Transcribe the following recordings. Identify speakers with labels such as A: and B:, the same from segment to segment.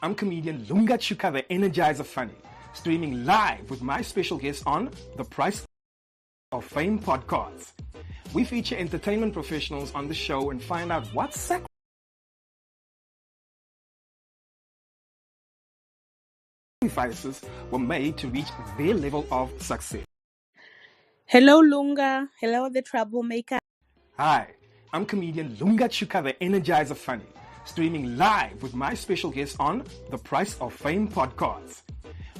A: I'm comedian Lunga Tshuka, the Energizer Funny, streaming live with my special guest on The Price of Fame podcast. We feature entertainment professionals on the show and find out what sacrifices were made to reach their level of success.
B: Hello, Lunga. Hello, the Troublemaker.
A: Hi, I'm comedian Lunga Tshuka, the Energizer Funny, streaming live with my special guest on The Price of Fame podcast.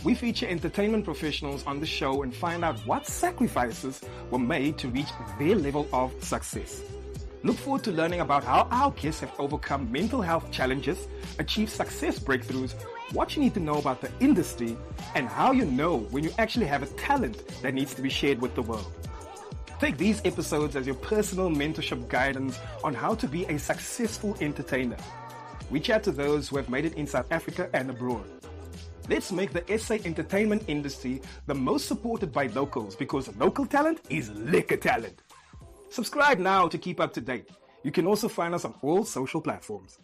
A: We feature entertainment professionals on the show and find out what sacrifices were made to reach their level of success. Look forward to learning about how our guests have overcome mental health challenges, achieved success breakthroughs, what you need to know about the industry, and how you know when you actually have a talent that needs to be shared with the world. Take these episodes as your personal mentorship guidance on how to be a successful entertainer. We chat to those who have made it in South Africa and abroad. Let's make the SA entertainment industry the most supported by locals, because local talent is liquor talent. Subscribe now to keep up to date. You can also find us on all social platforms.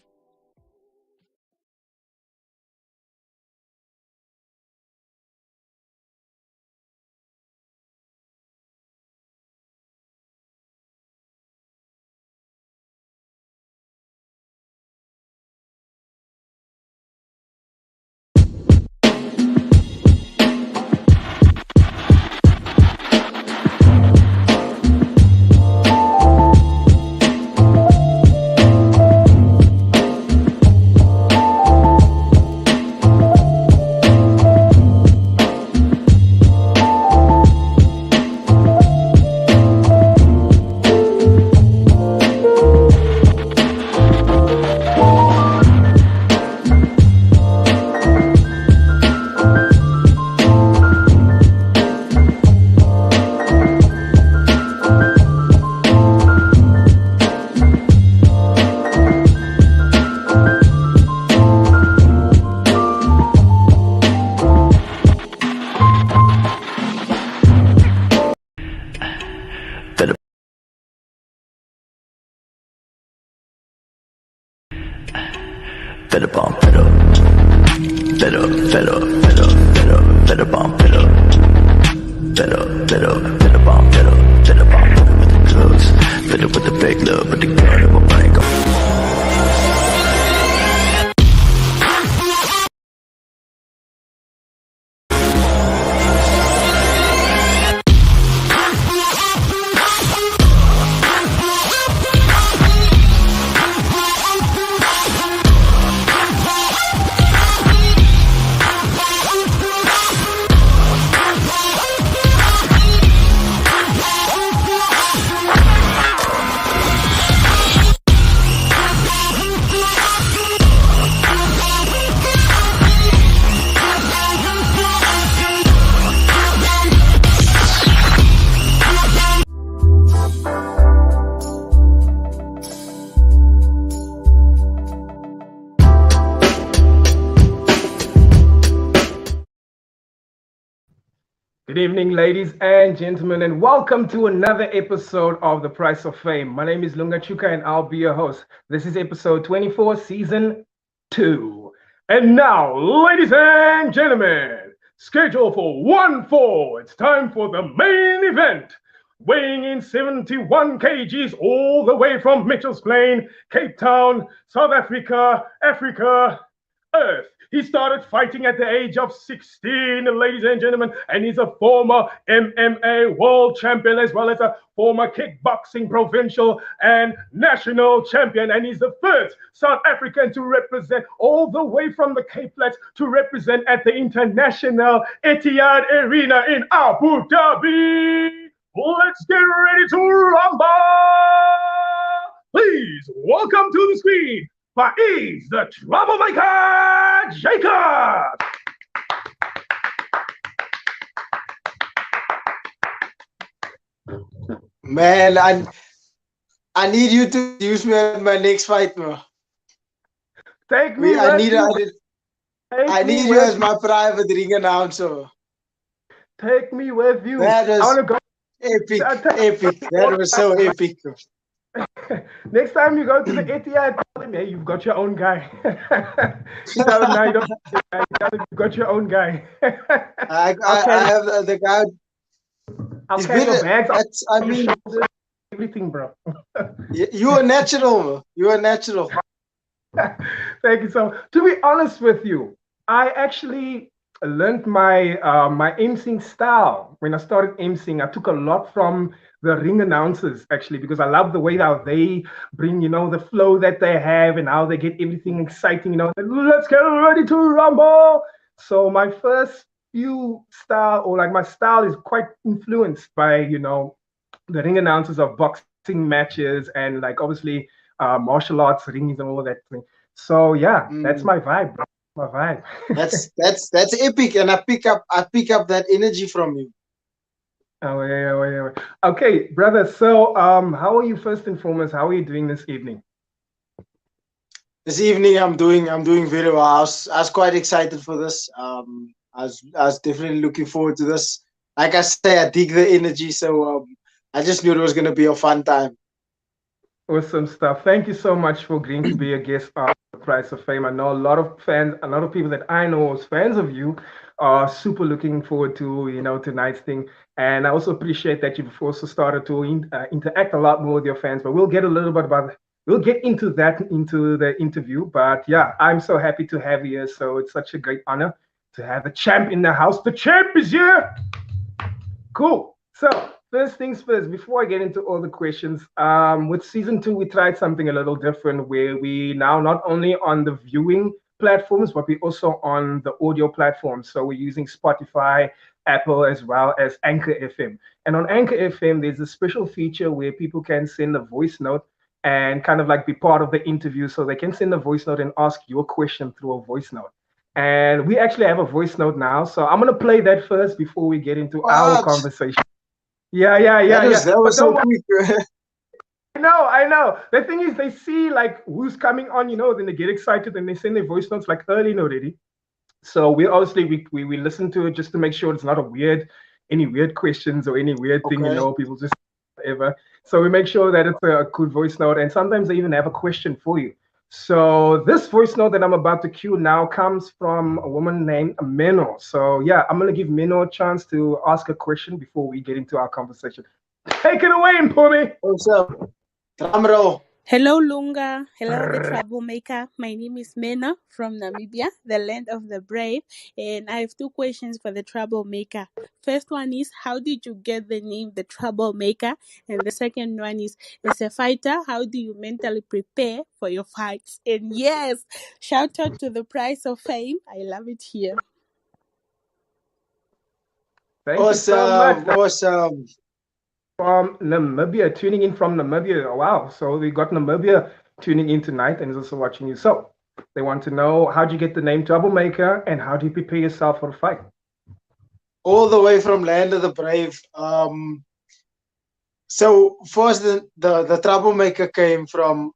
A: Good evening, ladies and gentlemen, and welcome to another episode of The Price of Fame. My name is Lunga Tshuka, and I'll be your host. This is episode 24, season 2. And now, ladies and gentlemen, schedule for 1-4. It's time for the main event. Weighing in 71 kgs all the way from Mitchell's Plain, Cape Town, South Africa, Earth. He started fighting at the age of 16, ladies and gentlemen, and he's a former MMA World Champion, as well as a former Kickboxing provincial and national champion. And he's the first South African to represent all the way from the Cape Flats to represent at the international Etihad Arena in Abu Dhabi. Let's get ready to rumble. Please welcome to the screen, Faeez, the Troublemaker Jacob.
C: Man, I need you to use me at my next fight, bro.
A: Take me.
C: I need you as my private ring announcer.
A: Take me with you.
C: That was
A: I want to go.
C: Epic. That was so epic.
A: Next time you go to the Etihad, tell time, yeah, you've got your own guy. You tell him now you don't. You tell him you've got your own guy.
C: I have the guy.
A: I'll
C: He's
A: carry
C: been.
A: your bags.
C: I mean,
A: Everything, bro.
C: you are natural. You are natural.
A: Thank you. So, to be honest with you, I actually learned my emceeing style when I started emceeing. I took a lot from the ring announcers actually because I love the way how they bring, the flow that they have and how they get everything exciting. Let's get ready to rumble. So my first few style or like my style is quite influenced by the ring announcers of boxing matches and like obviously martial arts rings and all of that thing. So yeah, that's my vibe, bro. My vibe.
C: That's epic, and I pick up that energy from you.
A: Oh yeah, oh yeah. Okay, brother. So how are you first and foremost? How are you doing this evening?
C: This evening, I'm doing very well. I was quite excited for this. I was definitely looking forward to this. Like I say, I dig the energy, so I just knew it was gonna be a fun time.
A: Awesome stuff. Thank you so much for agreeing to be a guest on the Price of Fame. I know a lot of fans, a lot of people that I know as fans of you are super looking forward to, tonight's thing. And I also appreciate that you've also started to interact a lot more with your fans. But we'll get a little bit about, we'll get into that into the interview. But yeah, I'm so happy to have you here. So it's such a great honor to have the champ in the house. The champ is here. Cool. So first things first, before I get into all the questions, with season 2, we tried something a little different where we now not only on the viewing platforms, but we also on the audio platforms. So we're using Spotify, Apple, as well as Anchor FM. And on Anchor FM, there's a special feature where people can send a voice note and kind of like be part of the interview. So they can send a voice note and ask you a question through a voice note. And we actually have a voice note now. So I'm going to play that first before we get into our conversation. Yeah.
C: That was so quick.
A: I know. The thing is, they see like who's coming on, then they get excited and they send their voice notes like early already. So we obviously we listen to it just to make sure it's not any weird questions or any weird thing, people just whatever. So we make sure that it's a good voice note, and sometimes they even have a question for you. So this voice note that I'm about to cue now comes from a woman named Meno. So yeah, I'm gonna give Meno a chance to ask a question before we get into our conversation. Take it away, Mpumi.
C: What's up? Drum roll.
B: Hello, Lunga. Hello, the Troublemaker. My name is Mena from Namibia, the land of the brave. And I have 2 questions for the Troublemaker. First one is, how did you get the name the Troublemaker? And the second one is, as a fighter, how do you mentally prepare for your fights? And yes, shout out to the Price of Fame. I love it here.
A: Thank you so much.
C: Awesome.
A: From Namibia, tuning in from Namibia. Wow. So we got Namibia tuning in tonight and is also watching you. So they want to know, how do you get the name Troublemaker and how do you prepare yourself for a fight?
C: All the way from land of the brave. So first the Troublemaker came from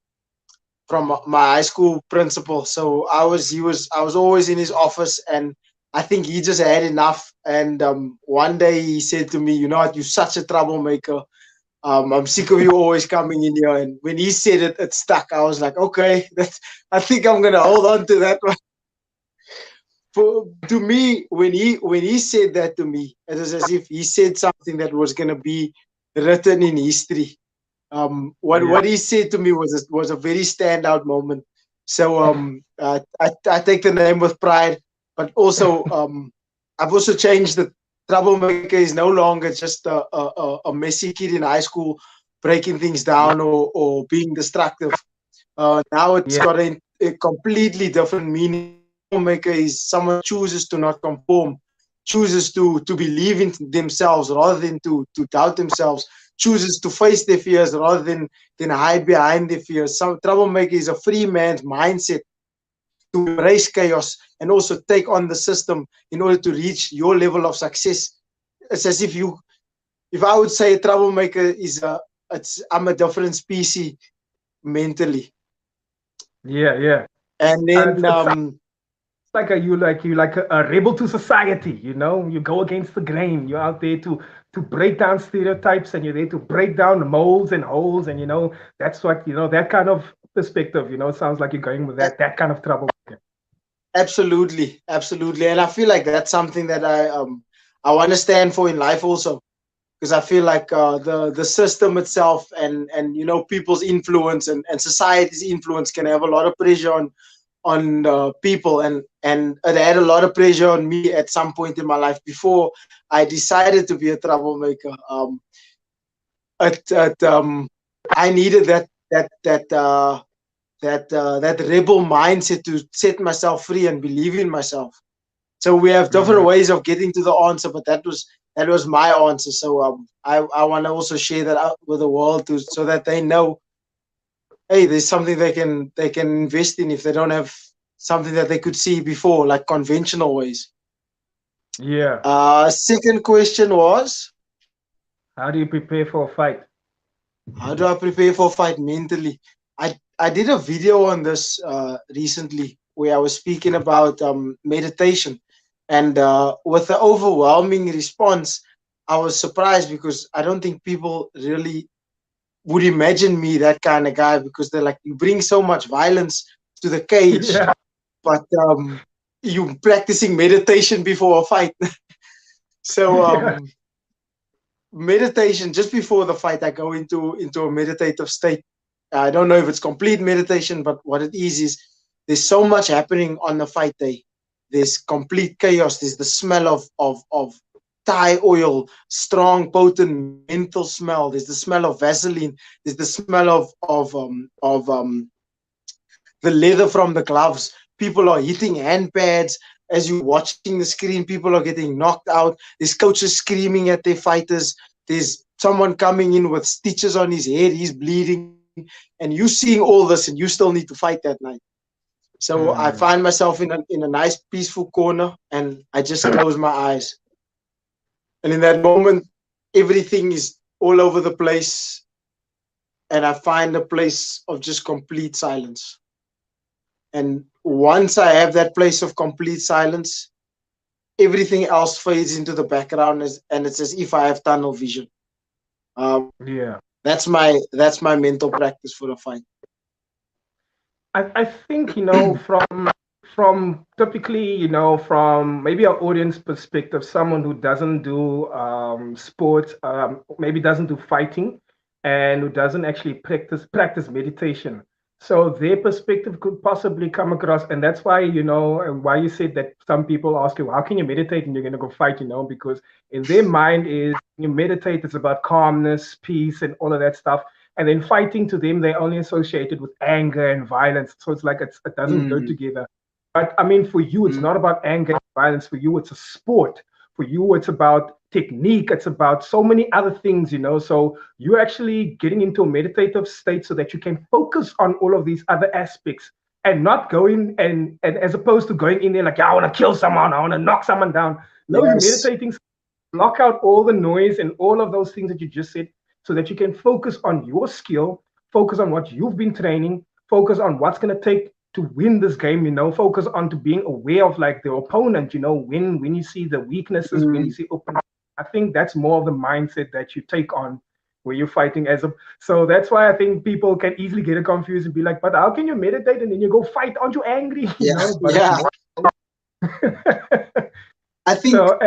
C: my high school principal. So I was always in his office, and I think he just had enough. And one day he said to me, "You know what? You're such a troublemaker. I'm sick of you always coming in here." And when he said it, it stuck. I was like, okay, I think I'm gonna hold on to that one. To me, when he said that to me, it was as if he said something that was gonna be written in history. What he said to me was a very standout moment. So I take the name with pride. But also, I've also changed the Troublemaker is no longer just a messy kid in high school breaking things down or being destructive. Now it's got a completely different meaning. Troublemaker is someone who chooses to not conform, chooses to believe in themselves rather than to doubt themselves, chooses to face their fears rather than hide behind their fears. So Troublemaker is a free man's mindset to embrace chaos and also take on the system in order to reach your level of success. It's as if I would say a Troublemaker I'm a different species mentally.
A: Yeah.
C: And then
A: it's like you like a rebel to society, you go against the grain. You're out there to break down stereotypes, and you're there to break down the molds and holes, and that's what that kind of perspective, it sounds like you're going with that kind of trouble.
C: Absolutely, absolutely. And I feel like that's something that I want to stand for in life also, because I feel like the system itself and people's influence and society's influence can have a lot of pressure on people, and it had a lot of pressure on me at some point in my life before I decided to be a troublemaker. I needed that rebel mindset to set myself free and believe in myself. So we have different ways of getting to the answer, but that was my answer. So I want to also share that out with the world so that they know, hey, there's something they can invest in if they don't have something that they could see before, like conventional ways.
A: Yeah.
C: Second question was,
A: how do you prepare for a fight?
C: How do I prepare for a fight mentally? I did a video on this recently where I was speaking about meditation, and with the overwhelming response, I was surprised because I don't think people really would imagine me that kind of guy, because they're like, you bring so much violence to the cage, but you practicing meditation before a fight. So meditation, just before the fight, I go into a meditative state. I don't know if it's complete meditation, but what it is there's so much happening on the fight day. There's complete chaos. There's the smell of Thai oil, strong, potent menthol smell. There's the smell of Vaseline. There's the smell of the leather from the gloves. People are hitting hand pads. As you're watching the screen, people are getting knocked out. There's coaches screaming at their fighters. There's someone coming in with stitches on his head. He's bleeding. And you seeing all this, and you still need to fight that night. So I find myself in a nice, peaceful corner, and I just close my eyes. And in that moment, everything is all over the place. And I find a place of just complete silence. And once I have that place of complete silence, everything else fades into the background, and it's as if I have tunnel vision. That's my mental practice for a fight.
A: I think, from typically, from maybe our audience perspective, someone who doesn't do sports, maybe doesn't do fighting, and who doesn't actually practice meditation. So their perspective could possibly come across, and that's why, why you said that some people ask you, how can you meditate and you're going to go fight, because in their mind is you meditate, it's about calmness, peace, and all of that stuff. And then fighting to them, they're only associated with anger and violence. So it's like it doesn't go together. But I mean, for you, it's not about anger and violence. For you, it's a sport. For you, it's about technique. It's about so many other things, So you're actually getting into a meditative state so that you can focus on all of these other aspects and not going and as opposed to going in there like, yeah, I want to kill someone, I want to knock someone down. No, You're meditating, block out all the noise and all of those things that you just said, so that you can focus on your skill, focus on what you've been training, focus on what's going to take to win this game, focus on to being aware of like the opponent, when you see the weaknesses, when you see open. I think that's more of the mindset that you take on where you're fighting so that's why I think people can easily get confused and be like, but how can you meditate and then you go fight? Aren't you angry?
C: I think
A: so,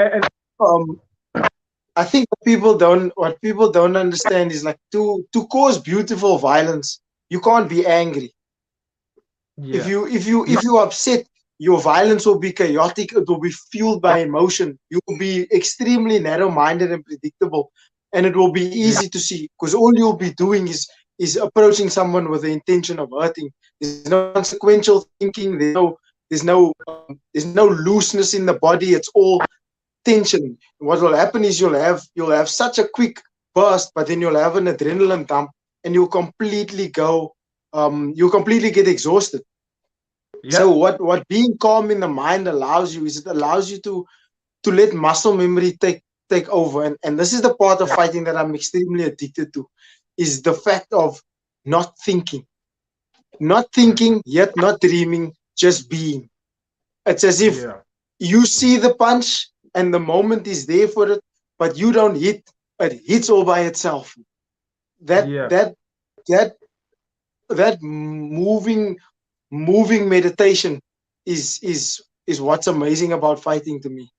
C: I think what people don't understand is like to cause beautiful violence, you can't be angry. If you upset, your violence will be chaotic. It will be fueled by emotion. You will be extremely narrow-minded and predictable, and it will be easy to see, because all you'll be doing is approaching someone with the intention of hurting. There's no consequential thinking. There's no looseness in the body. It's all tension. What will happen is you'll have such a quick burst, but then you'll have an adrenaline dump, and you'll completely get exhausted. So what being calm in the mind allows you is it allows you to let muscle memory take over, and this is the part of fighting that I'm extremely addicted to, is the fact of not thinking yet not dreaming, just being. It's as if you see the punch and the moment is there for it, but you don't hit. It hits all by itself. That that moving meditation is what's amazing about fighting to me.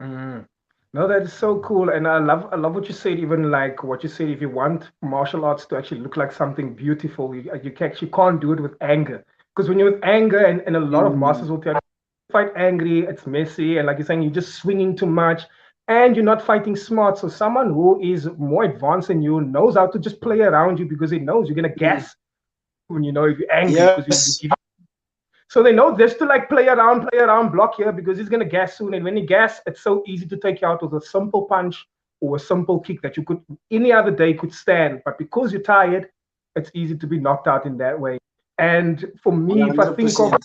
A: Mm. No, that is so cool, and I love what you said. Even like what you said, if you want martial arts to actually look like something beautiful, you can't do it with anger. Because when you're with anger, and a lot of
C: Mm.
A: masters will tell you, fight angry, it's messy, and like you're saying, you're just swinging too much, and you're not fighting smart. So someone who is more advanced than you knows how to just play around you because he knows you're gonna
C: Mm.
A: gas when you know if you're angry because you
C: Yes.
A: give. So they know just to like play around, block here because he's gonna gas soon. And when he gas, it's so easy to take you out with a simple punch or a simple kick that you could any other day could stand. But because you're tired, it's easy to be knocked out in that way. And for me, if I think of
C: 100%.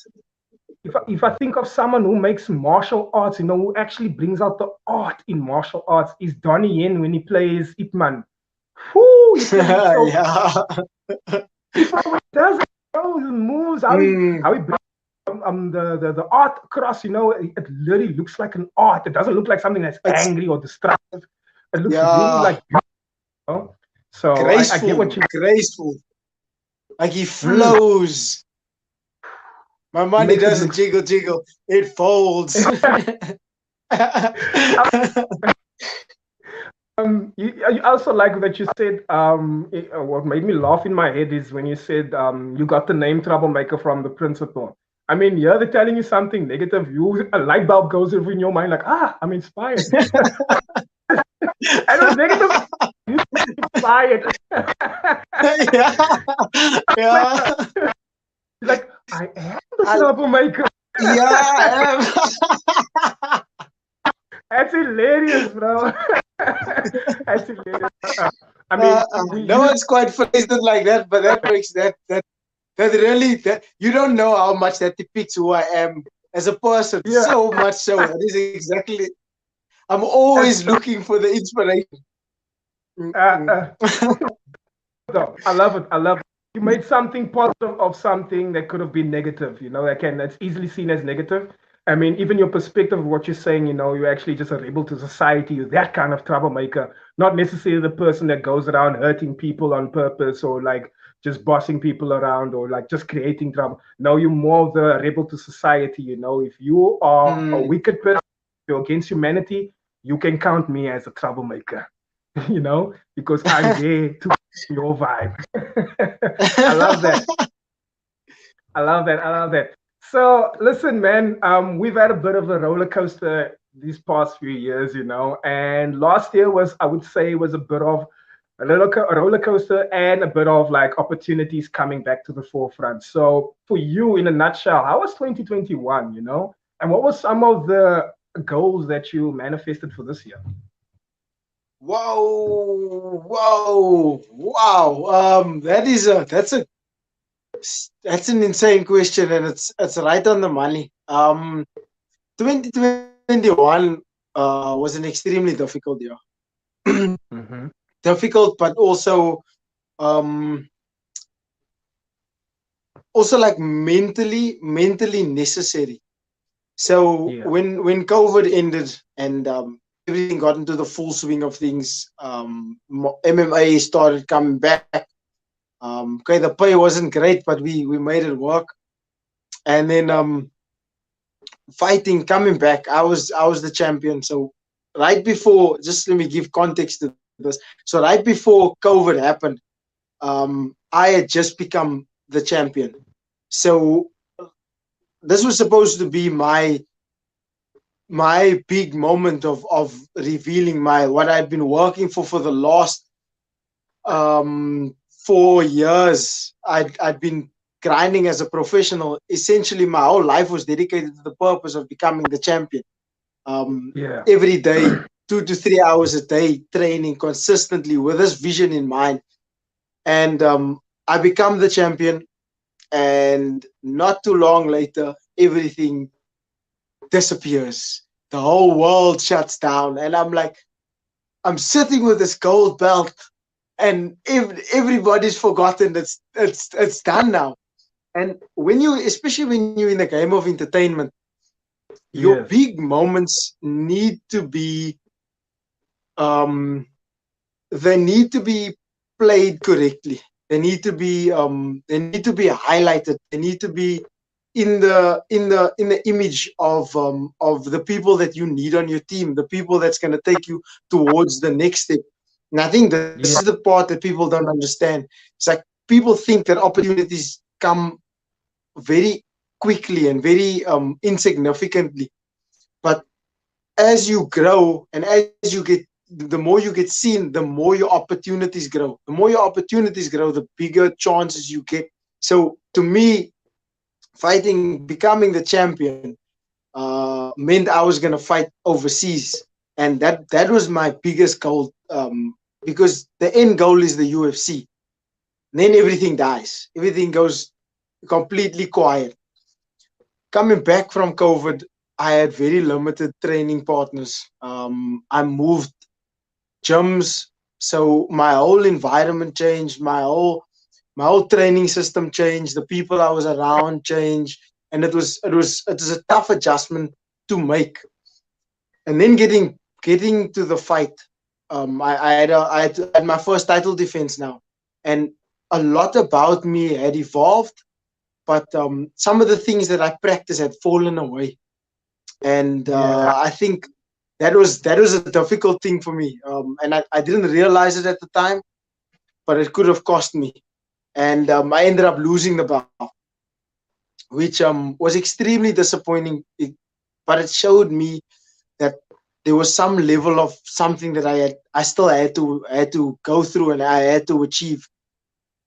A: if I think of someone who makes martial arts, who actually brings out the art in martial arts, is Donnie Yen when he plays Ip Man. Whoo, he plays it so
C: Yeah.
A: Ip Man when he does it, his moves,
C: Mm.
A: how he brings the art across, it literally looks like an art. It doesn't look like something that's
C: It's
A: angry or destructive. It looks really
C: yeah,
A: like beautiful. So I get
C: graceful,
A: what you
C: graceful. Like he
A: mm,
C: flows. My
A: he
C: money
A: makes it
C: doesn't
A: look.
C: jiggle jiggle. It folds.
A: You also like that you said what made me laugh in my head is when you said you got the name Troublemaker from the principal. I mean, yeah, they're telling you something negative. A light bulb goes over in your mind, like, I'm inspired. And it was negative. You inspired.
C: Yeah.
A: like,
C: Yeah.
A: like, I am the
C: I,
A: troublemaker.
C: yeah, I am.
A: That's hilarious, bro. That's hilarious. I mean, we
C: No
A: use
C: one's quite phrased it like that, but that makes that really that you don't know how much that depicts who I am as a person.
A: yeah.
C: So much so. That is exactly. I'm always
A: That's so,
C: looking for the inspiration.
A: uh,
C: Mm-mm.
A: uh, though. I love it. I love it. You made something positive of something that could have been negative. That's easily seen as negative. I mean, even your perspective of what you're saying, you're actually just a rebel to society. You're that kind of troublemaker, not necessarily the person that goes around hurting people on purpose or like just bossing people around or like just creating trouble. No, you're more of the rebel to society. If you are a
C: Mm.
A: wicked person, you're against humanity, you can count me as a troublemaker. Because I'm there to your vibe. I love that. I love that. I love that. So listen, man, we've had a bit of a roller coaster these past few years, and last year was, I would say, was a bit of a roller coaster and a bit of like opportunities coming back to the forefront. So for you, in a nutshell, how was 2021, and what were some of the goals that you manifested for this year?
C: Whoa, whoa, wow. That's an insane question, and it's right on the money. 2021 was an extremely difficult year.
A: Mm-hmm.
C: Difficult, but um also like mentally necessary. So
A: Yeah.
C: when COVID ended and everything got into the full swing of things, MMA started coming back. Okay, the pay wasn't great, but we made it work. And then fighting coming back, I was the champion. So right before, just let me give context to this. So right before COVID happened, I had just become the champion. So this was supposed to be my big moment of revealing my what I'd been working for the last 4 years. I'd been grinding as a professional. Essentially, my whole life was dedicated to the purpose of becoming the champion.
A: Yeah.
C: Every day, 2 to 3 hours a day, training consistently with this vision in mind. And I become the champion. And not too long later, everything disappears. The whole world shuts down. And I'm like, I'm sitting with this gold belt and everybody's forgotten it's done now. And when you, especially when you're in the game of entertainment, your
A: Yes.
C: big moments need to be um they need to be played correctly. they need to be highlighted. They need to be in the image of the people that you need on your team, the people that's going to take you towards the next step. And I think this is
A: Yeah.
C: the part that people don't understand. It's like people think that opportunities come very quickly and very insignificantly. But as you grow and as you get, the more you get seen, the more your opportunities grow. The more your opportunities grow, the bigger chances you get. So to me, becoming the champion, meant I was gonna fight overseas, and that was my biggest goal. Because the end goal is the UFC. Then everything dies. Everything goes completely quiet. Coming back from COVID, I had very limited training partners. I moved gyms, so my whole environment changed. My whole training system changed. The people I was around changed, and it was a tough adjustment to make. And then getting to the fight, I had my first title defense now, and a lot about me had evolved, but some of the things that I practiced had fallen away, and
A: Yeah.
C: I think that was a difficult thing for me, and I didn't realize it at the time, but it could have cost me, and I ended up losing the belt, which was extremely disappointing. But it showed me that there was some level of something that I still had to go through and I had to achieve.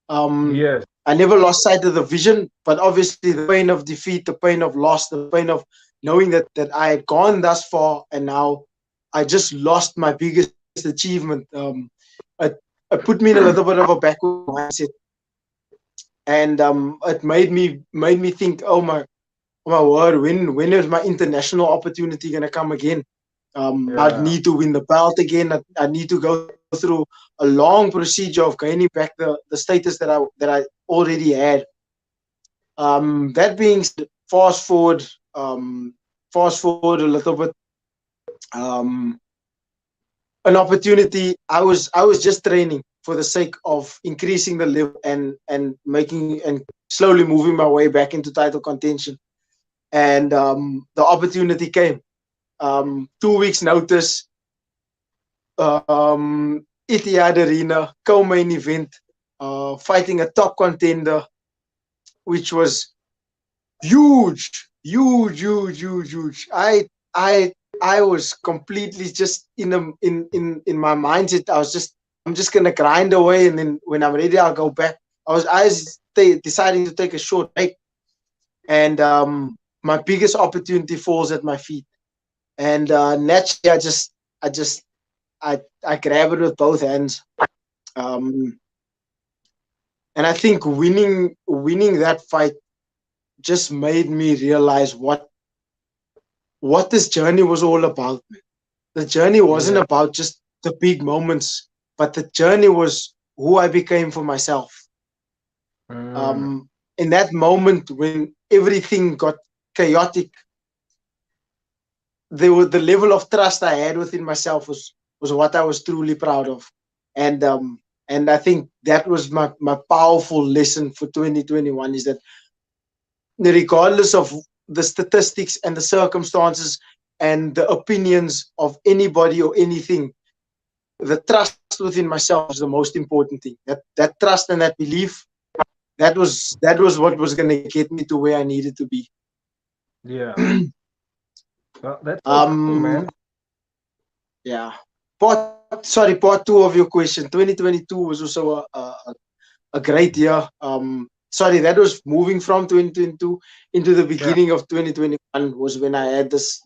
C: Um,
A: Yes.
C: I never lost sight of the vision, but obviously the pain of defeat, the pain of loss, the pain of knowing that I had gone thus far and now I just lost my biggest achievement. It put me in a little bit of a backward mindset, and it made me think, oh my word, when is my international opportunity gonna come again? I'd
A: Yeah.
C: need to win the belt again. I need to go through a long procedure of gaining back the status that I already had. That being said, fast forward a little bit. Um, an opportunity. I was just training for the sake of increasing the level and making and slowly moving my way back into title contention. And the opportunity came. 2 weeks notice. Etihad Arena, co-main event, fighting a top contender, which was huge, huge, huge, huge, huge. I was completely just in my mindset. I'm just gonna grind away, and then when I'm ready, I'll go back. I was deciding to take a short break, and my biggest opportunity falls at my feet, and naturally, I grab it with both hands. Um, and I think winning that fight just made me realize what this journey was all about. The journey wasn't
A: Yeah.
C: about just the big moments, but the journey was who I became for myself.
A: Mm.
C: Um, in that moment when everything got chaotic, the level of trust I had within myself was what I was truly proud of, and I think that was my powerful lesson for 2021, is that regardless of the statistics and the circumstances and the opinions of anybody or anything, the trust within myself was the most important thing. That trust and that belief, that was what was going to get me to where I needed to be.
A: Yeah. Well, that's so cool,
C: um
A: man.
C: yeah, part two of your question. 2022 was also a great year. Sorry, that was moving from 2022 into the
A: Yeah.
C: beginning of 2021 was when I had this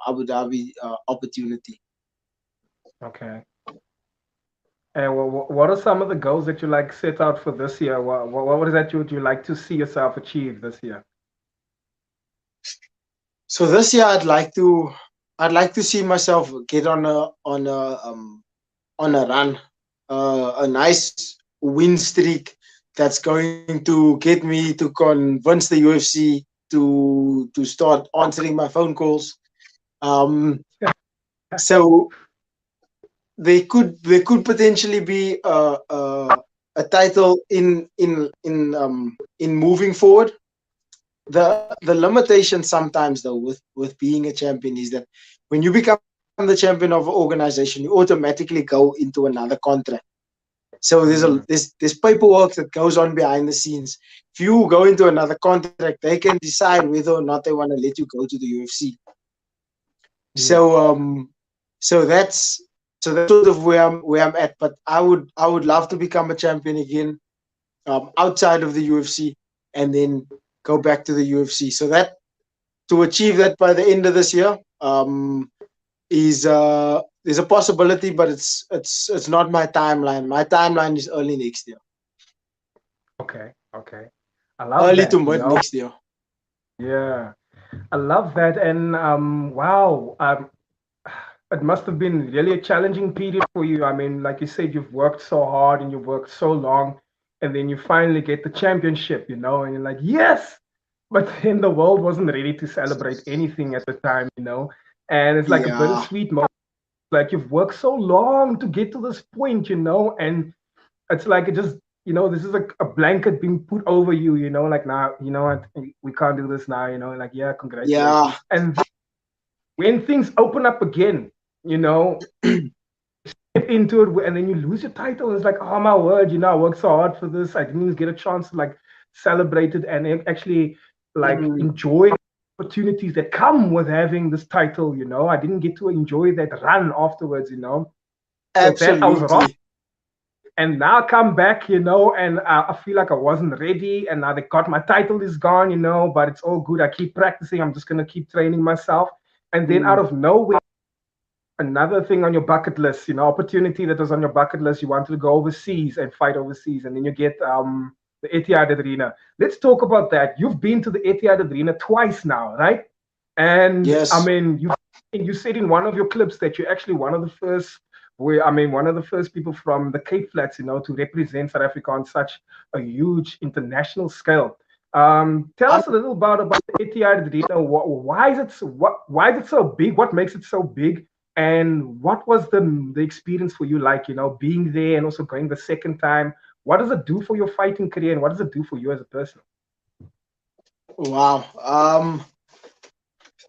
C: Abu Dhabi opportunity.
A: Okay. And what are some of the goals that you like set out for this year? What is that you would you like to see yourself achieve this year?
C: So this year, I'd like to see myself get on a run, a nice win streak that's going to get me to convince the UFC to start answering my phone calls. Um, so there could potentially be a title in moving forward. The limitation sometimes though with being a champion is that when you become the champion of an organization, you automatically go into another contract. So there's paperwork that goes on behind the scenes. If you go into another contract, they can decide whether or not they want to let you go to the UFC. So so that's sort of where I'm at. But I would love to become a champion again, outside of the UFC, and then go back to the UFC. So that, to achieve that by the end of this year, is there's a possibility, but it's not my timeline. My timeline is early next year.
A: Okay. I love
C: Early
A: that.
C: to mid next year.
A: Yeah, I love that. And wow, it must have been really a challenging period for you. I mean, like you said, you've worked so hard and you've worked so long, and then you finally get the championship, and you're like, yes. But then the world wasn't ready to celebrate anything at the time, and it's like a
C: Yeah,
A: bittersweet moment. Like you've worked so long to get to this point, and it's like it just, this is like a blanket being put over you, like now, what, we can't do this now, like, yeah,
C: yeah,
A: congratulations. And when things open up again, get into it, and then you lose your title. It's like, oh my word, I worked so hard for this. I didn't even get a chance to like celebrate it and actually like enjoy the opportunities that come with having this title. I didn't get to enjoy that run afterwards. So that I was wrong.
C: absolutely.
A: And now I come back, and I feel like I wasn't ready. And now they got my title is gone, but it's all good. I keep practicing. I'm just gonna keep training myself. And then out of nowhere, another thing on your bucket list, opportunity that was on your bucket list. You wanted to go overseas and fight overseas, and then you get the Etihad Arena. Let's talk about that. You've been to the Etihad Arena twice now, right? And I
C: Yes.
A: mean, you said in one of your clips that you're actually one of the first. One of the first people from the Cape Flats, to represent South Africa on such a huge international scale. Tell us a little about the Etihad Arena. Why is it so big? What makes it so big? And what was the experience for you like, being there and also going the second time? What does it do for your fighting career, and what does it do for you as a person?
C: Wow.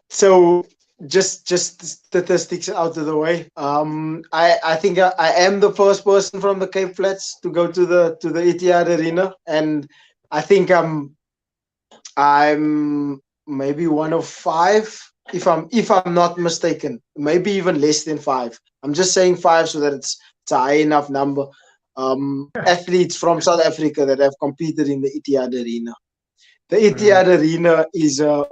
C: So just statistics out of the way. I think I am the first person from the Cape Flats to go to the Etihad Arena, and I think I'm maybe one of five, if I'm not mistaken, maybe even less than five. I'm just saying five so that it's a high enough number. Athletes from South Africa that have competed in the Etihad Arena. The Etihad Arena is a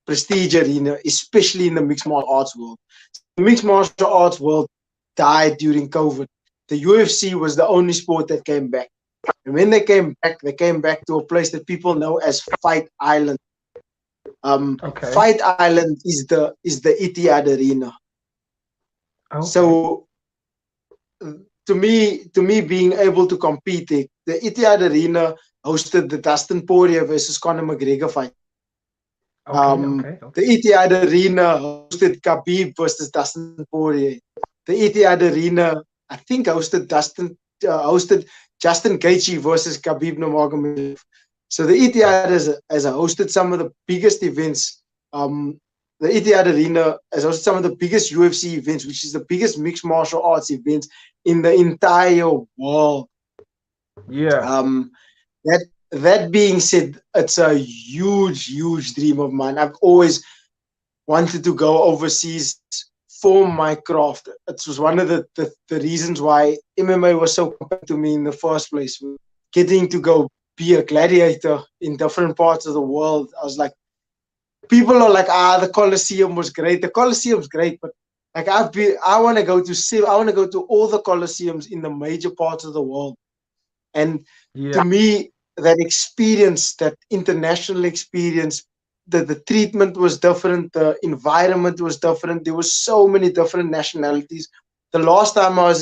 C: prestige arena, especially in the mixed martial arts world. The mixed martial arts world died during COVID. The UFC was the only sport that came back. And when they came back to a place that people know as Fight Island. Fight Island is the Etihad Arena. Okay. So to me, being able to compete there, the Etihad Arena hosted the Dustin Poirier versus Conor McGregor fight. The Etihad Arena hosted Khabib versus Dustin Poirier. The Etihad Arena, I think, hosted Justin Gaethje versus Khabib Nurmagomedov. So the Etihad has hosted some of the biggest events. The Etihad Arena has hosted some of the biggest UFC events, which is the biggest mixed martial arts events in the entire world.
A: Yeah.
C: That being said, it's a huge dream of mine. I've always wanted to go overseas for my craft. It was one of the reasons why MMA was so compelling to me in the first place. Getting to go be a gladiator in different parts of the world. I was like, people are like, the Colosseum was great. The Colosseum's great, but like I want to go to all the Colosseums in the major parts of the world. And to me, that experience, that international experience, the treatment was different, the environment was different. There were so many different nationalities. The last time I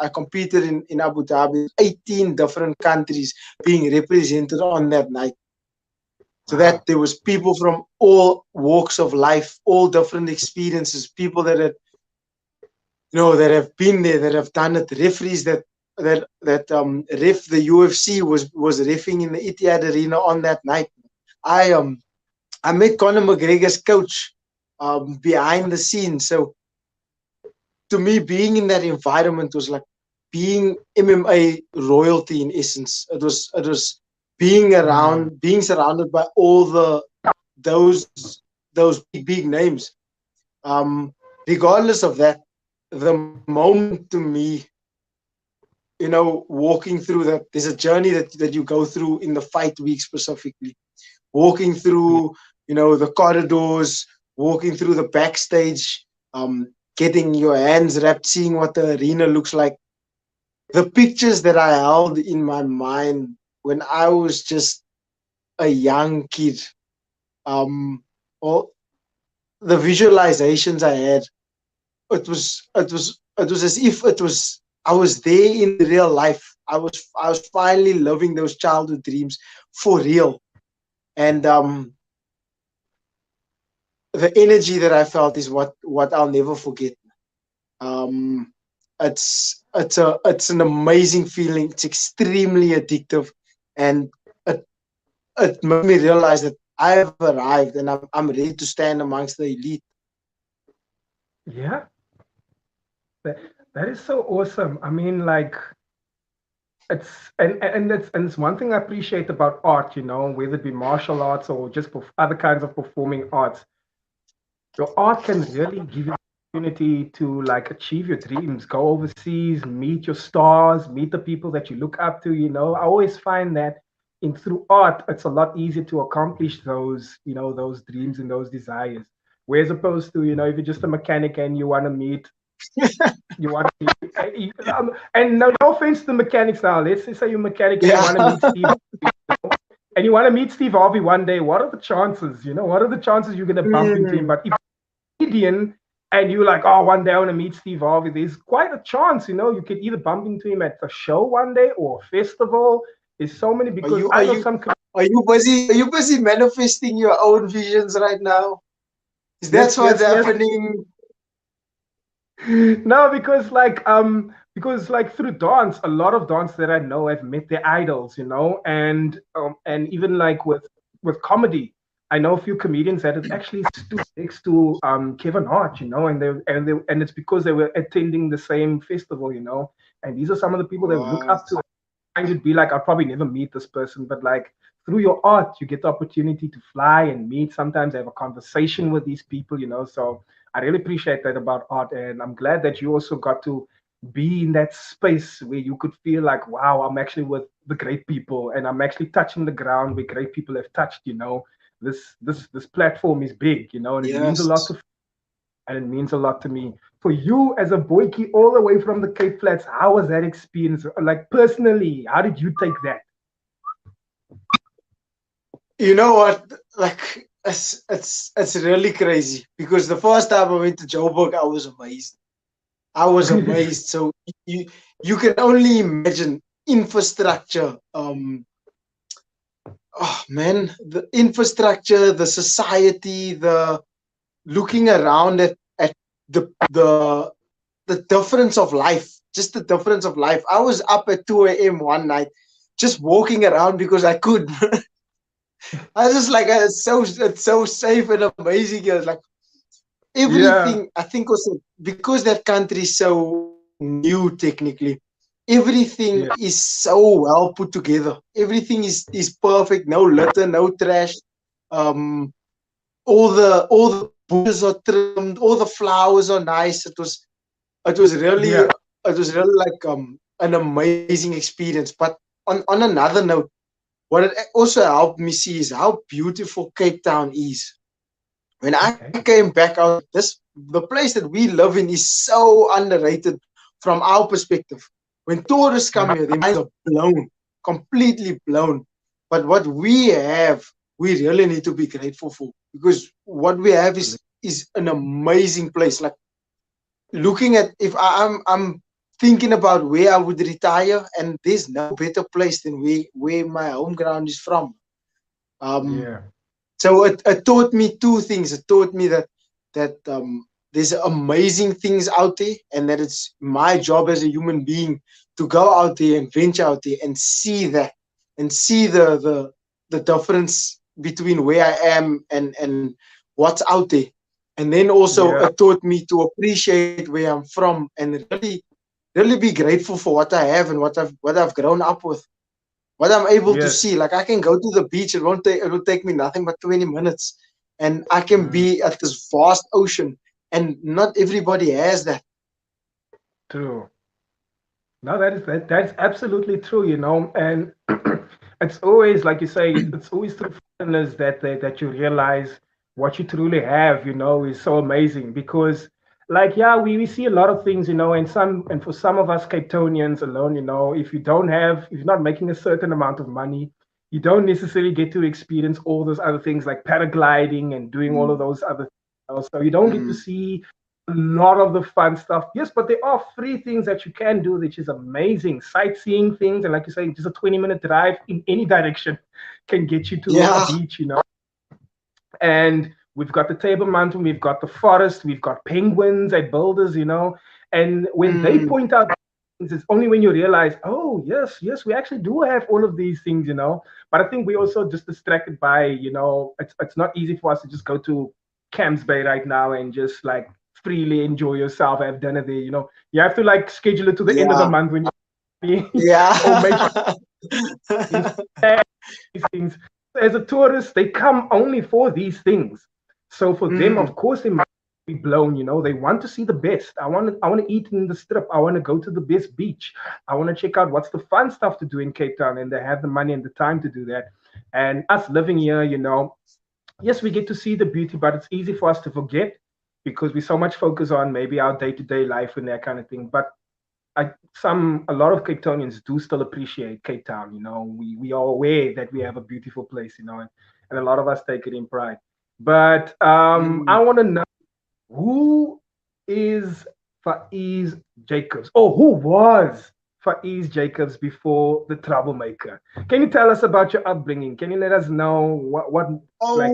C: competed in Abu Dhabi, 18 different countries being represented on that night. So that there was people from all walks of life, all different experiences, people that have been there, that have done it, referees that ref the UFC was reffing in the Etihad Arena on that night. I met Conor McGregor's coach behind the scenes. So to me, being in that environment was like being MMA royalty in essence. It was being surrounded by all those big names. Regardless of that, the moment to me, walking through that, there's a journey that you go through in the fight week specifically. Walking through, the corridors, walking through the backstage, getting your hands wrapped, seeing what the arena looks like. The pictures that I held in my mind when I was just a young kid, or the visualizations I had, it was as if I was there in real life. I was finally living those childhood dreams for real. And the energy that I felt is what I'll never forget. It's an amazing feeling. It's extremely addictive, and it made me realize that I have arrived and I'm ready to stand amongst the elite.
A: Yeah, that is so awesome. I mean, like it's one thing I appreciate about art, whether it be martial arts or just other kinds of performing arts. Your art can really give you the opportunity to like achieve your dreams, go overseas, meet your stars, meet the people that you look up to. I always find that through art, it's a lot easier to accomplish those dreams and those desires. Whereas opposed to, if you're just a mechanic and you want to meet, and no offense to the mechanics now. Let's say you're a mechanic and you want to meet Steve, and you want to meet Steve Harvey one day. What are the chances? What are the chances you're going to bump into him? But if you're a comedian and you're like, oh, one day I want to meet Steve Harvey, there's quite a chance. You could either bump into him at a show one day or a festival. There's so many because
C: Are you busy manifesting your own visions right now? Is that what's happening?
A: No, because like through dance, a lot of dance that I know have met their idols, and even like with comedy, I know a few comedians that have actually stood next to Kevin Hart, and it's because they were attending the same festival, and these are some of the people that look up to. I would be like, I'll probably never meet this person, but like through your art, you get the opportunity to fly and meet, sometimes have a conversation with these people, so I really appreciate that about art, and I'm glad that you also got to be in that space where you could feel like, wow, I'm actually with the great people, and I'm actually touching the ground where great people have touched. This platform is big, and it means a lot to, and it means a lot to me. For you as a boykie all the way from the Cape Flats, how was that experience? Like personally, how did you take that?
C: You know what? Like it's really crazy because the first time I went to Joburg, I was amazed. So you can only imagine infrastructure. Oh man, the infrastructure, the society, the looking around at the difference of life, just the difference of life. I was up at 2 a.m. one night, just walking around because I could. I was just like, it's so safe and amazing. It was like everything. I think also because that country is so new technically, everything is so well put together. Everything is perfect. No litter, no trash. All the bushes are trimmed. All the flowers are nice. It was really like an amazing experience. But on another note, what it also helped me see is how beautiful Cape Town is. When I came back out, the place that we live in is so underrated from our perspective. When tourists come here, their minds are blown, completely blown. But what we have, we really need to be grateful for, because what we have is an amazing place. Like looking at, if I'm thinking about where I would retire, and there's no better place than where my home ground is from. So it taught me two things. It taught me that there's amazing things out there, and that it's my job as a human being to go out there and venture out there and see that, and see the difference between where I am and what's out there. And then also
A: Yeah.
C: it taught me to appreciate where I'm from and really be grateful for what I have and what I've grown up with, what I'm able to
A: Yes.
C: see. Like I can go to the beach, it will take me nothing but 20 minutes, and I can
A: Mm,
C: be at this vast ocean, and not everybody has that.
A: true. No, that's absolutely true, and it's always like you say, it's always through foreigners that you realize what you truly have, is so amazing because like yeah, we see a lot of things, and for some of us Cape Townians alone, if you're not making a certain amount of money, you don't necessarily get to experience all those other things like paragliding and doing all of
C: Mm,
A: those other things. So you don't get to
C: mm,
A: see a lot of the fun stuff. Yes, but there are free things that you can do, which is amazing. Sightseeing things, and like you say, just a 20-minute drive in any direction can get you to a
C: yeah.
A: beach. And we've got the Table Mountain, we've got the forest, we've got penguins at boulders. And when they
C: Mm,
A: point out things, it's only when you realize, oh, yes, we actually do have all of these things. But I think we also just distracted by, it's not easy for us to just go to Camps Bay right now and just like freely enjoy yourself, have dinner there. You have to like schedule it to the end of the
C: yeah.
A: month when you or make
C: Yeah.
A: sure these things. As a tourist, they come only for these things. So for them, of
C: Mm,
A: course, they might be blown. They want to see the best. I want to eat in the strip. I want to go to the best beach. I want to check out what's the fun stuff to do in Cape Town, and they have the money and the time to do that. And us living here, yes, we get to see the beauty, but it's easy for us to forget because we so much focus on maybe our day-to-day life and that kind of thing. But a lot of Cape Townians do still appreciate Cape Town. We are aware that we have a beautiful place, and a lot of us take it in pride. But I
C: mm.
A: want to know who is Faeez Jacobs, or who was Faeez Jacobs before the Troublemaker. Can you tell us about your upbringing? Can you let us know what like?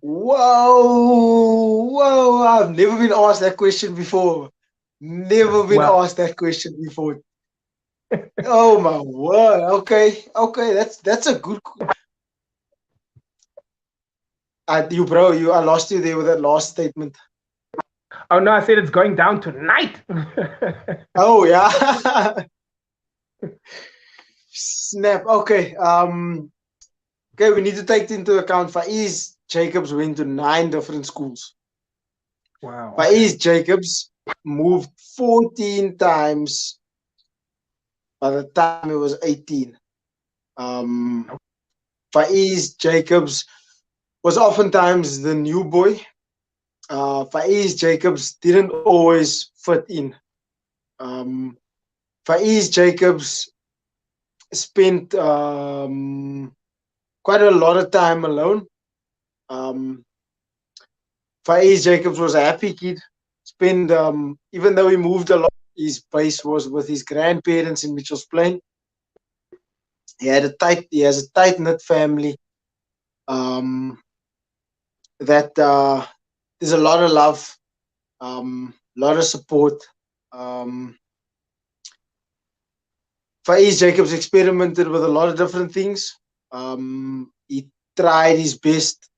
C: Oh, whoa! I've never been asked that question before. Never been
A: Well,
C: asked that question before. Oh my word. Okay. That's a good. I lost you there with that last statement.
A: oh no, I said it's going down tonight.
C: Oh yeah. Snap. Okay. Okay. We need to take into account Faeez Jacobs went to 9 different schools.
A: Wow. Okay.
C: Faeez Jacobs moved 14 times by the time he was 18. Um, Faeez Jacobs was oftentimes the new boy. Faeez Jacobs didn't always fit in. Um, Faeez Jacobs spent quite a lot of time alone. Um, Faeez Jacobs was a happy kid. Spent even though he moved a lot, his base was with his grandparents in Mitchell's Plain. He has a tight knit family. Um, that there's a lot of love, a lot of support. Um, Faeez Jacobs experimented with a lot of different things. He tried his best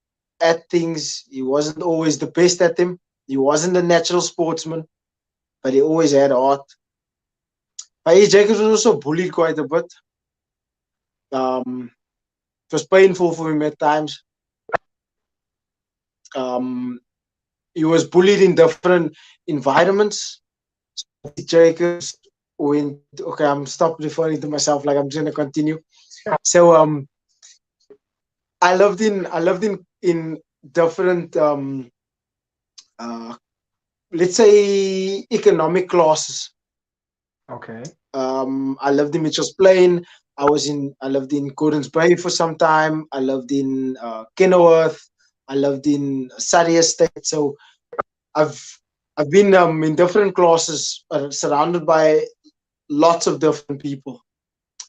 C: at things. He wasn't always the best at them. He wasn't a natural sportsman, but he always had heart. Faeez Jacobs was also bullied quite a bit. It was painful for him at times. Um, he was bullied in different environments. Jacobs went. Okay, I'm stop referring to myself like I'm just gonna continue. So I loved in different uh, let's say economic classes.
A: Okay.
C: I lived in Mitchell's Plain. I lived in Gordons Bay for some time. I lived in Kenilworth. I lived in Surrey Estate. So I've I've been in different classes, surrounded by lots of different people,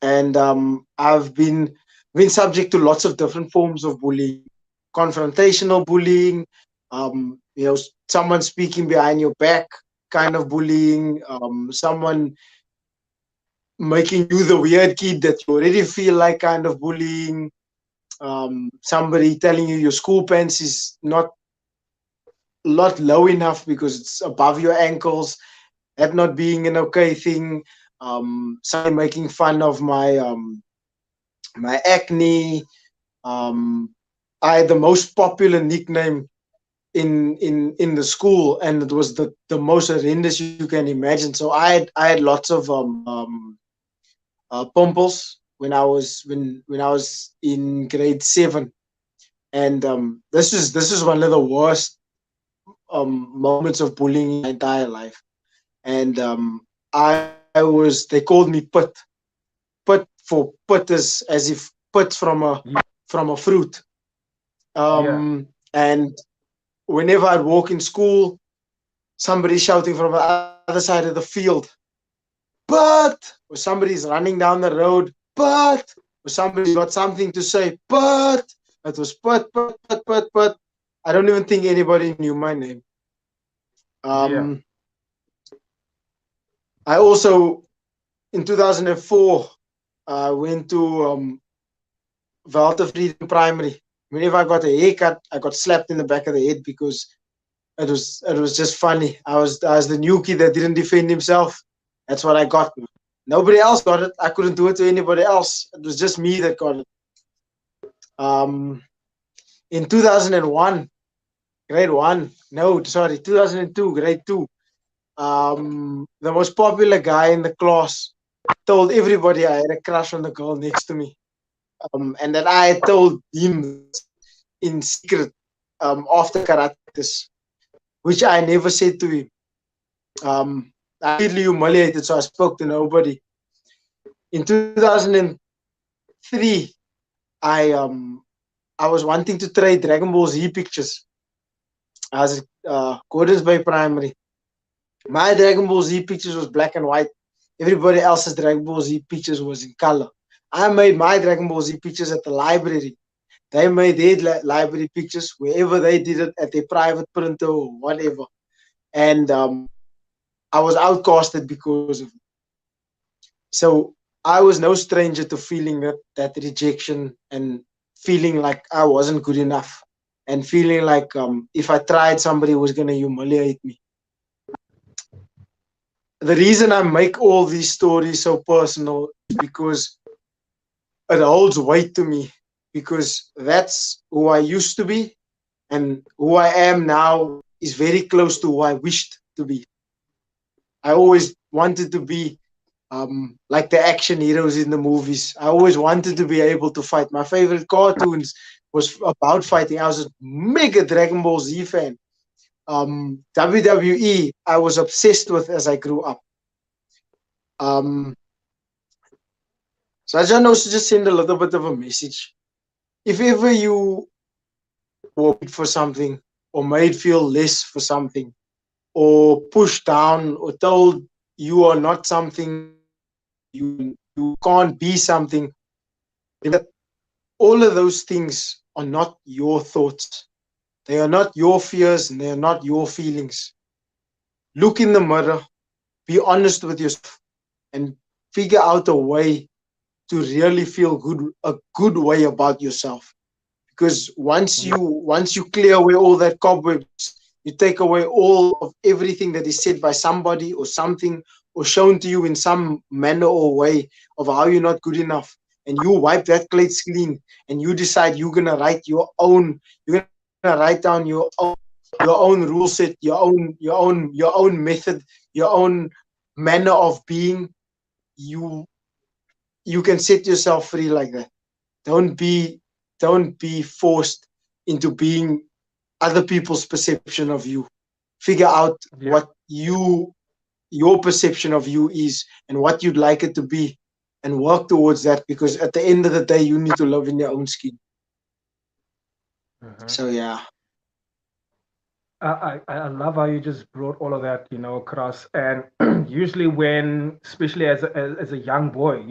C: and I've been subject to lots of different forms of bullying, confrontational bullying, someone speaking behind your back, kind of bullying, someone making you the weird kid that you already feel like kind of bullying, somebody telling you your school pants is not low enough because it's above your ankles, that not being an okay thing, somebody making fun of my acne. I had the most popular nickname in the school, and it was the most horrendous you can imagine. So I had lots of pimples when I was in grade 7, and this is one of the worst moments of bullying in my entire life. And they called me Put. Put is as if put from a fruit.
A: Yeah.
C: And whenever I'd walk in school, somebody shouting from the other side of the field, but, or somebody's running down the road, but, or somebody's got something to say, but, it was but. I don't even think anybody knew my name.
A: Yeah.
C: I also, in 2004, I went to Walter Freedom Primary. Whenever I got a haircut, I got slapped in the back of the head because it was just funny. I was the new kid that didn't defend himself. That's what I got. Nobody else got it. I couldn't do it to anybody else. It was just me that got it. In 2001, grade 1, no, sorry, 2002, grade 2, the most popular guy in the class told everybody I had a crush on the girl next to me, and that I had told him in secret after karate practice, which I never said to him. I completely humiliated, so I spoke to nobody. In 2003, I was wanting to trade Dragon Ball Z pictures. I was at Gordons Bay Primary. My Dragon Ball Z pictures was black and white. Everybody else's Dragon Ball Z pictures was in color. I made my Dragon Ball Z pictures at the library. They made their library pictures wherever they did it, at their private printer or whatever. And I was outcasted because of it. So I was no stranger to feeling that rejection and feeling like I wasn't good enough and feeling like if I tried, somebody was going to humiliate me. The reason I make all these stories so personal is because it holds weight to me, because that's who I used to be, and who I am now is very close to who I wished to be. I always wanted to be like the action heroes in the movies. I always wanted to be able to fight. My favorite cartoons was about fighting. I was a mega Dragon Ball Z fan. WWE, I was obsessed with as I grew up. So I just also just send a little bit of a message. If ever you were for something, or made feel less for something, or pushed down, or told you are not something, you can't be something, all of those things are not your thoughts. They are not your fears, and they are not your feelings. Look in the mirror, be honest with yourself, and figure out a way to really feel good, a good way about yourself. Because once you clear away all that cobwebs, you take away all of everything that is said by somebody or something, or shown to you in some manner or way of how you're not good enough, and you wipe that plate clean, and you decide you're gonna write you're gonna write down your own rule set, your own method, your own manner of being. You can set yourself free like that. Don't be forced into being other people's perception of you. Figure out what your perception of you is, and what you'd like it to be, and work towards that, because at the end of the day, you need to live in your own skin. So yeah.
A: I love how you just brought all of that, across. And usually when, especially as a young boy,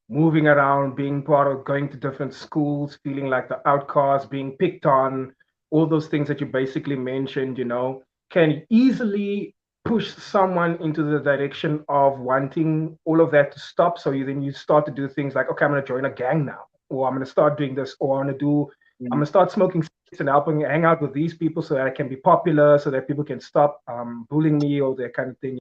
A: moving around, being part of going to different schools, feeling like the outcast, being picked on, all those things that you basically mentioned, can easily push someone into the direction of wanting all of that to stop. So then you start to do things like, okay, I'm going to join a gang now, or I'm going to start doing this, or I'm going to start smoking cigarettes and helping hang out with these people so that I can be popular, so that people can stop bullying me or that kind of thing.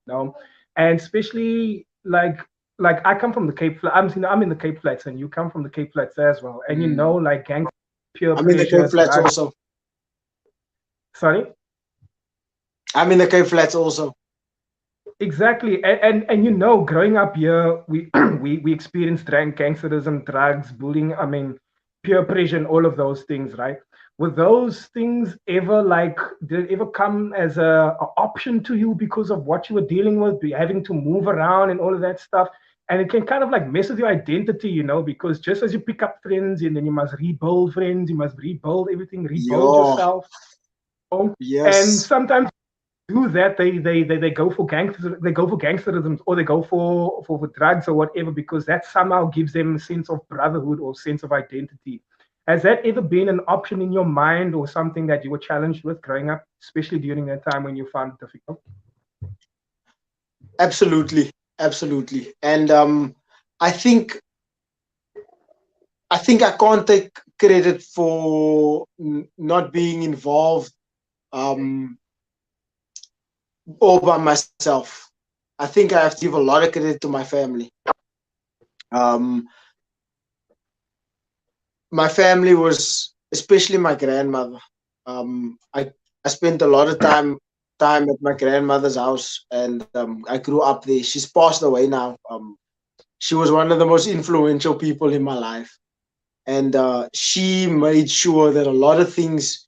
A: And especially like I come from the Cape Flats. I'm in the Cape Flats, and you come from the Cape Flats as well. And like gang, peer
C: I'm in the
A: pressure,
C: Cape Flats
A: drugs.
C: also.
A: Sorry?
C: I'm in the Cape Flats also.
A: Exactly. And growing up here, we we experienced gangsterism, drugs, bullying, peer pressure and all of those things, right? Were those things ever did it ever come as a option to you because of what you were dealing with, having to move around and all of that stuff? And it can kind of like mess with your identity, because just as you pick up friends and then you must rebuild friends, you must rebuild everything, rebuild yourself. And
C: Yes.
A: sometimes do that, they go for gangsterism, or they go for drugs or whatever, because that somehow gives them a sense of brotherhood or sense of identity. Has that ever been an option in your mind, or something that you were challenged with growing up, especially during that time when you found it difficult?
C: Absolutely. And I think I can't take credit for not being involved all by myself. I think I have to give a lot of credit to my family. My family was, especially my grandmother. I spent a lot of time at my grandmother's house, and I grew up there. She's passed away now. She was one of the most influential people in my life, and she made sure that a lot of things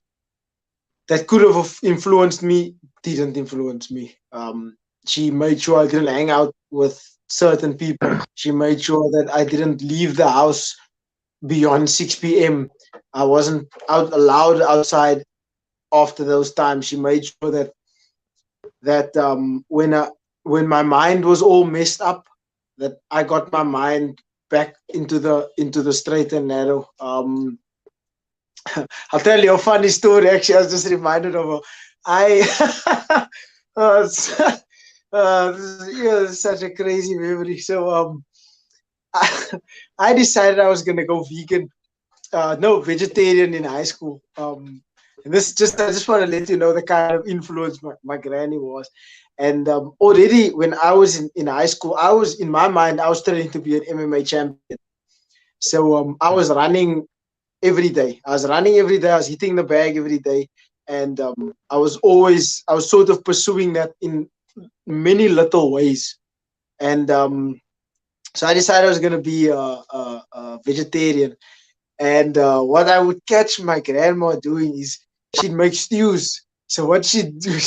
C: that could have influenced me didn't influence me. She made sure I didn't hang out with certain people. She made sure that I didn't leave the house beyond 6 p.m. I wasn't allowed outside after those times. She made sure that when my mind was all messed up, that I got my mind back into the straight and narrow. I'll tell you a funny story. Actually, I was just reminded of this is such a crazy memory. So I decided I was gonna go vegan, vegetarian in high school. And I just want to let you know the kind of influence my granny was. And already when I was in high school, in my mind, I was training to be an MMA champion. So I was running every day. I was hitting the bag every day. And I was sort of pursuing that in many little ways. And so I decided I was going to be a vegetarian. And what I would catch my grandma doing is she'd make stews. So what she'd do,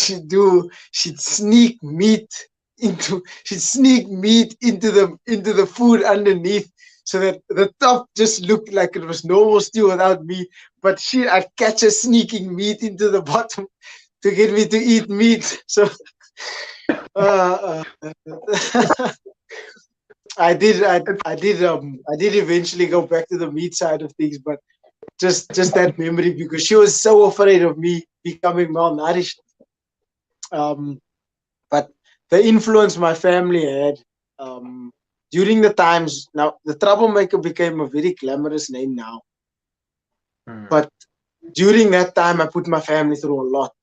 C: she'd sneak meat into the food underneath, so that the top just looked like it was normal stew without meat. But I'd catch her sneaking meat into the bottom to get me to eat meat. So I did eventually go back to the meat side of things, but just that memory, because she was so afraid of me becoming malnourished. But the influence my family had during the times, now the Troublemaker became a very glamorous name now. But during that time, I put my family through a lot.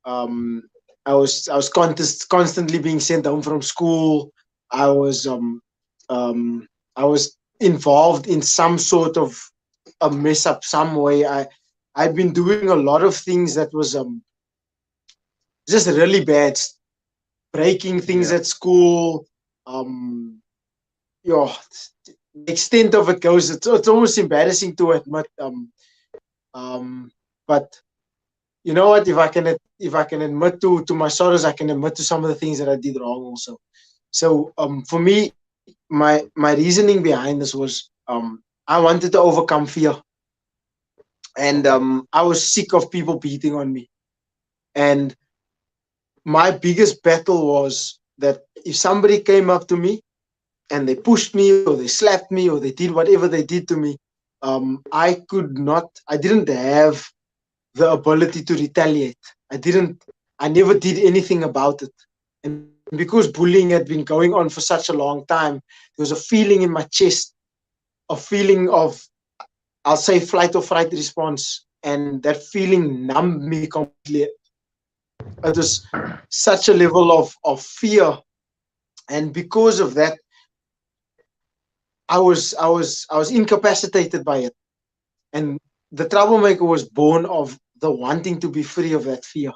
C: I was constantly being sent home from school. I was involved in some sort of a mess up some way. I'd been doing a lot of things that was just really bad, breaking things at school. The extent of it goes, it's almost embarrassing to admit. But you know what? If I can admit to my sorrows, I can admit to some of the things that I did wrong also. So for me, my reasoning behind this was I wanted to overcome fear. And I was sick of people beating on me. And my biggest battle was that if somebody came up to me and they pushed me or they slapped me or they did whatever they did to me, I didn't have the ability to retaliate. I never did anything about it. And because bullying had been going on for such a long time, there was a feeling in my chest, a feeling of, I'll say, flight or fright response. And that feeling numbed me completely. It was such a level of fear. And because of that, I was incapacitated by it. And the Troublemaker was born of the wanting to be free of that fear.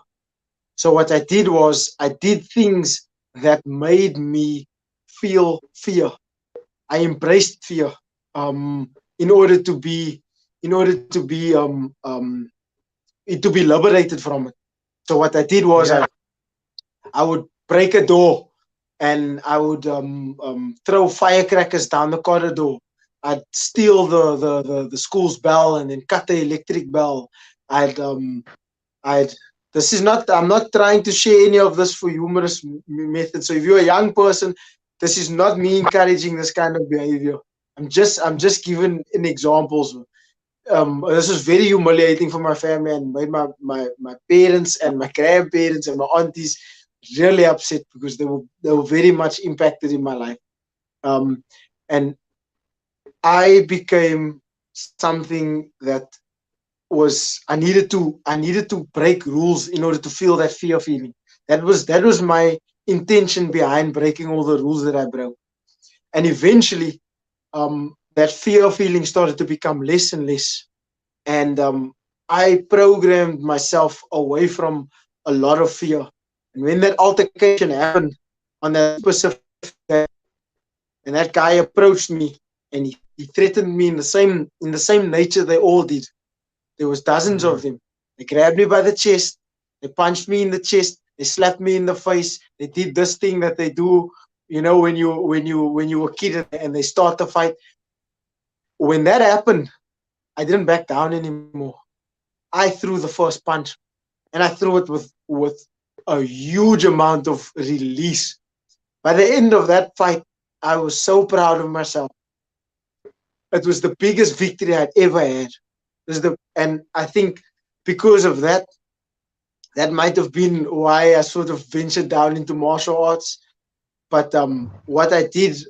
C: So what I did was I did things that made me feel fear. I embraced fear in order to be to be liberated from it. So what I did was I would break a door and I would throw firecrackers down the corridor. I'd steal the school's bell and then cut the electric bell. I'd this is not, I'm not trying to share any of this for humorous methods. So if you're a young person, this is not me encouraging this kind of behavior. I'm just giving an examples. This was very humiliating for my family and made my parents and my grandparents and my aunties really upset because they were very much impacted in my life. And I became something that was I needed to break rules in order to feel that fear feeling. That was my intention behind breaking all the rules that I broke. And eventually that fear feeling started to become less and less. And I programmed myself away from a lot of fear. And when that altercation happened on that specific day, and that guy approached me and he threatened me in the same nature they all did. There was dozens of them. They grabbed me by the chest. They punched me in the chest. They slapped me in the face. They did this thing that they do, when you're a kid and they start to fight. When that happened, I didn't back down anymore. I threw the first punch, and I threw it with a huge amount of release. By the end of that fight, I was so proud of myself. It was the biggest victory I'd ever had. And I think because of that, that might have been why I sort of ventured down into martial arts. But what I did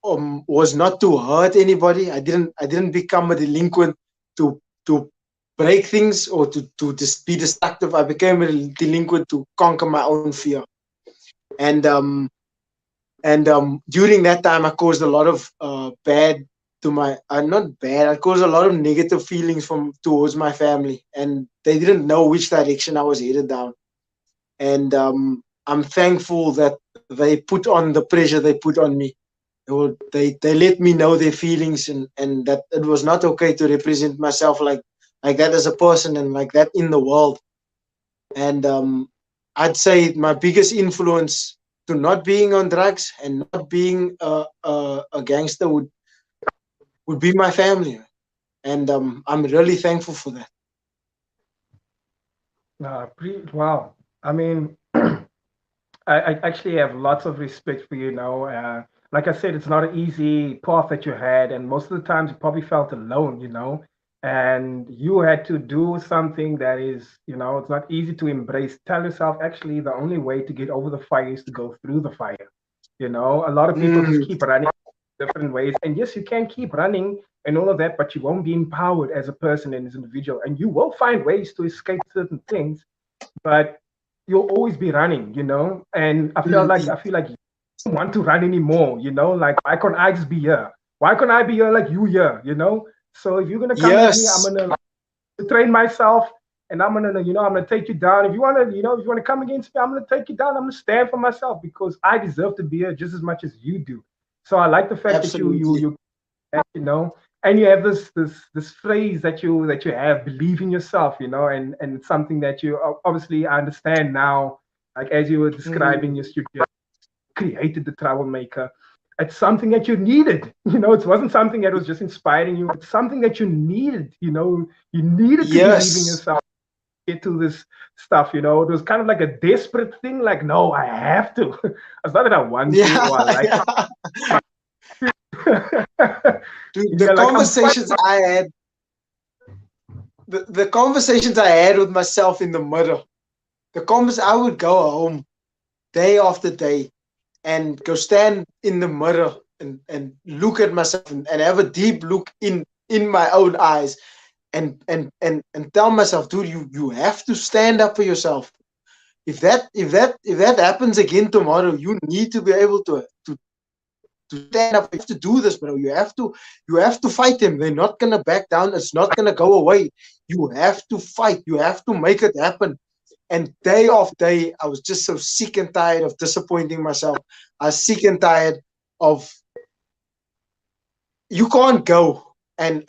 C: was not to hurt anybody. I didn't become a delinquent to break things or to just be destructive. I became a delinquent to conquer my own fear. And during that time, I caused a lot of bad to my not bad. I caused a lot of negative feelings towards my family, and they didn't know which direction I was headed down. And I'm thankful that they put on the pressure they put on me. They let me know their feelings and that it was not okay to represent myself like that as a person and like that in the world. And I'd say my biggest influence to not being on drugs and not being a gangster would be my family. And I'm really thankful for that.
A: Wow. I mean, I actually have lots of respect for you now. Like I said, it's not an easy path that you had, and most of the times you probably felt alone, and you had to do something that is, it's not easy to embrace. Tell yourself, actually, the only way to get over the fire is to go through the fire. A lot of people just keep running different ways, and yes, you can keep running and all of that, but you won't be empowered as a person and as an individual, and you will find ways to escape certain things, but you'll always be running, and I feel like you don't want to run anymore, like, why can't I just be here? Why can't I be here like you here, So if you're gonna come at me, I'm gonna train myself and I'm gonna, I'm gonna take you down. If you wanna come against me, I'm gonna take you down. I'm gonna stand for myself because I deserve to be here just as much as you do. So I like the fact
C: Absolutely.
A: that and you have this phrase that you have, believe in yourself, and it's something that you obviously understand now, like as you were describing your studio created the Troublemaker. It's something that you needed, it wasn't something that was just inspiring you, it's something that you needed, you needed to believe in yourself, get to this stuff, it was kind of like a desperate thing, like, no, I have to. It's not that I want to or I like
C: Dude, the conversations I had the conversations I had with myself in the mirror, I would go home day after day and go stand in the mirror and look at myself and have a deep look in my own eyes and tell myself, dude, you have to stand up for yourself. If that happens again tomorrow, you need to be able to stand up. You have to do this, bro. You have to fight them. They're not gonna back down. It's not gonna go away. You have to fight. You have to make it happen. And day after day, I was just so sick and tired of disappointing myself. I was sick and tired of, you can't go and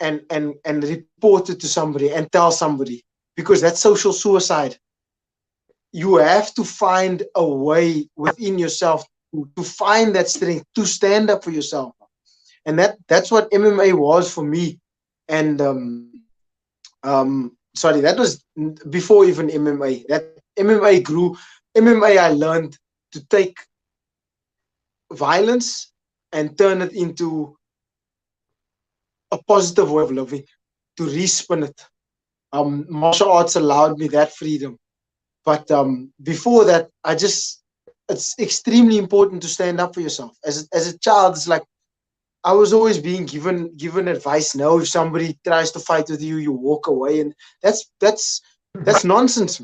C: report it to somebody and tell somebody, because that's social suicide. You have to find a way within yourself to find that strength to stand up for yourself, and that's what MMA was for me. And sorry, that was before even MMA. That MMA grew. MMA, I learned to take violence and turn it into a positive way of living, to respin it. Martial arts allowed me that freedom. But before that, it's extremely important to stand up for yourself. As a child, it's like I was always being given advice. No, if somebody tries to fight with you, you walk away, and that's nonsense.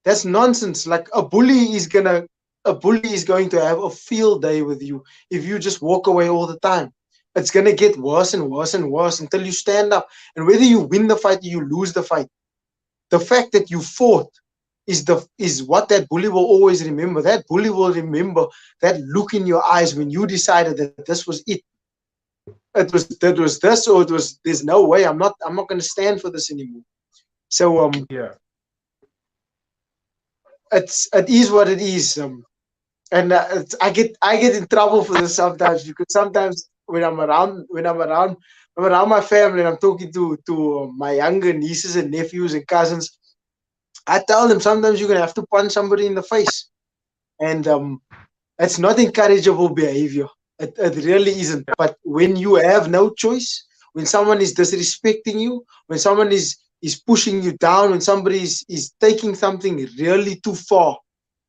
C: That's nonsense. Like a bully is going to have a field day with you if you just walk away all the time. It's going to get worse and worse and worse until you stand up. And whether you win the fight or you lose the fight, the fact that you fought is what that bully will always remember. That bully will remember that look in your eyes when you decided that this was it. That was this, or it was, there's no way, I'm not going to stand for this anymore. So
A: Yeah.
C: It is what it is. And I get in trouble for this sometimes, because sometimes when I'm around my family and I'm talking to my younger nieces and nephews and cousins, I tell them sometimes you're gonna have to punch somebody in the face, and it's not encourageable behavior. It really isn't. But when you have no choice, when someone is disrespecting you, when someone is pushing you down, when somebody is taking something really too far,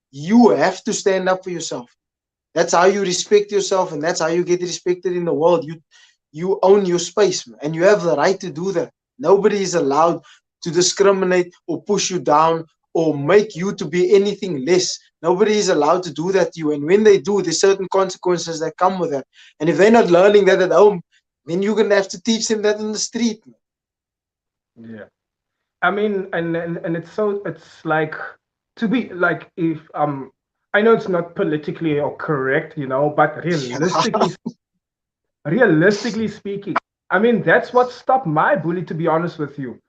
C: you have to stand up for yourself. That's how you respect yourself, and that's how you get respected in the world. You own your space, and you have the right to do that. Nobody is allowed to discriminate or push you down or make you to be anything less. Nobody is allowed to do that to you. And when they do, there's certain consequences that come with that. And if they're not learning that at home, then you're going to have to teach them that in the street.
A: Yeah. I mean, and it's like, to be like, if I know it's not politically or correct, but realistically speaking, I mean, that's what stopped my bully, to be honest with you.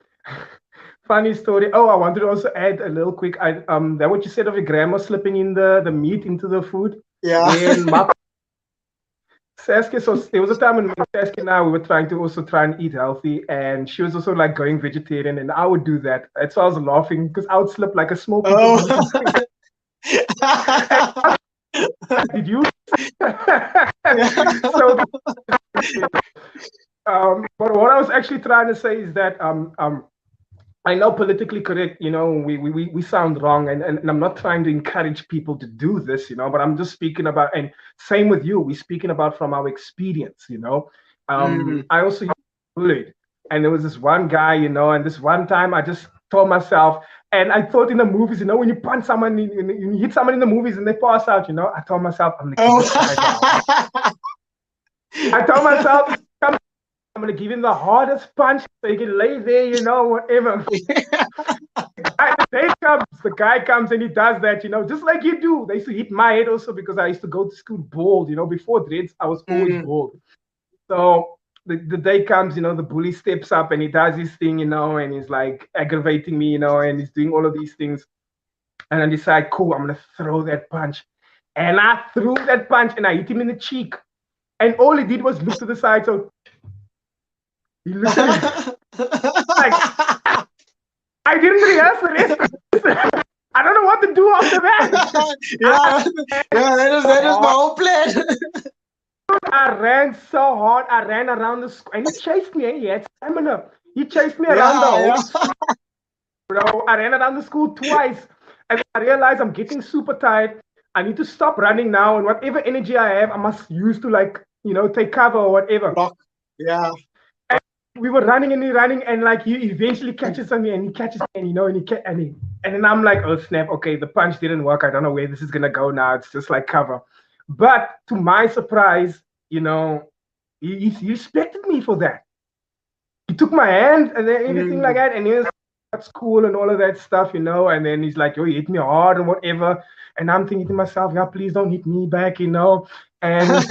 A: Funny story. Oh, I wanted to also add a little quick. That what you said of your grandma slipping in the meat into the food.
C: Yeah.
A: When Saskia, so there was a time when Saskia and I, we were trying and eat healthy, and she was also like going vegetarian, and I would do that. That's why I was laughing, because I would slip like a small piece of meat. Did you? So, but what I was actually trying to say is that I know politically correct, we sound wrong, and I'm not trying to encourage people to do this, but I'm just speaking about, and same with you, we're speaking about from our experience, I also bullied, and there was this one guy, and this one time I just told myself, and I thought in the movies, when you punch someone, you hit someone in the movies and they pass out, I told myself, I'm gonna keep this guy down. I told myself, I'm gonna give him the hardest punch so he can lay there, whatever. The guy comes and he does that, just like you do. They used to hit my head also, because I used to go to school bald, before dreads, I was always bald. So the day comes, the bully steps up and he does his thing, and he's like aggravating me, and he's doing all of these things. And I decide, cool, I'm gonna throw that punch. And I threw that punch and I hit him in the cheek. And all he did was look to the side, so he looked at me. Like, I didn't rehearse the rest. I don't know what to do after that.
C: yeah, that is my whole plan.
A: I ran so hard. I ran around the school, and he chased me. And he had stamina. He chased me around the whole
C: yeah.
A: bro. I ran around the school twice. And I realized I'm getting super tired. I need to stop running now. And whatever energy I have, I must use to like, take cover or whatever.
C: Block. Yeah.
A: And we were running and running, and like he eventually catches me and he catches me, and then I'm like, oh snap, okay, the punch didn't work. I don't know where this is gonna go now. It's just like cover. But to my surprise, he respected me for that. He took my hand and then everything like that, and he was at school and all of that stuff, and then he's like, yo, you hit me hard and whatever. And I'm thinking to myself, yeah, please don't hit me back, And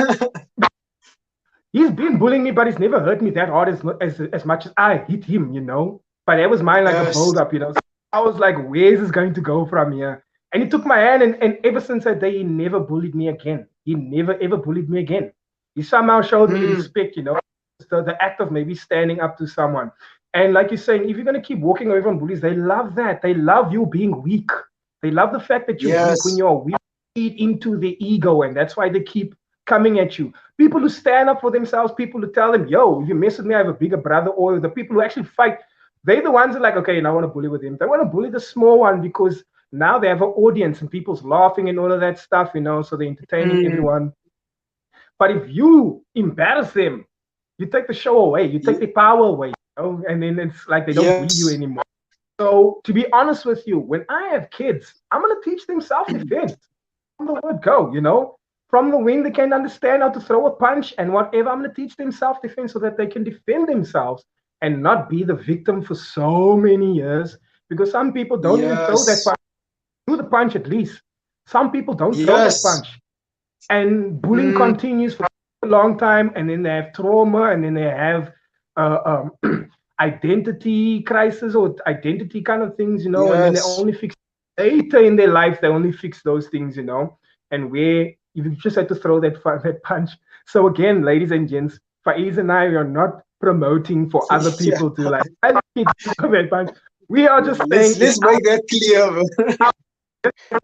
A: he's been bullying me, but he's never hurt me that hard as much as I hit him, But that was mine like a build up, So I was like, where is this going to go from here? And he took my hand, and ever since that day, he never bullied me again. He never ever bullied me again. He somehow showed me respect, the act of maybe standing up to someone. And like you're saying, if you're going to keep walking away from bullies, they love that. They love you being weak. They love the fact that you're weak. When you're weak, feed into the ego, and that's why they keep coming at you. People who stand up for themselves, people who tell them, yo, if you mess with me, I have a bigger brother, or the people who actually fight, they're the ones that are like, okay, now I want to bully with him. They want to bully the small one because now they have an audience and people's laughing and all of that stuff, so they're entertaining everyone. But if you embarrass them, you take the show away, you take the power away, and then it's like they don't bully you anymore. So to be honest with you, when I have kids, I'm going to teach them self-defense. From the word go, From the wing, they can understand how to throw a punch and whatever. I'm going to teach them self-defense so that they can defend themselves and not be the victim for so many years. Because some people don't even throw that punch. Do the punch at least. Some people don't throw that punch. And bullying continues for a long time, and then they have trauma, and then they have identity crisis or identity kind of things, and then they only fix later in their life, they only fix those things, and where you just had to throw that punch. So again, ladies and gents, Faeez and I are not promoting for other people to like that punch. We are just saying,
C: let's make that clear.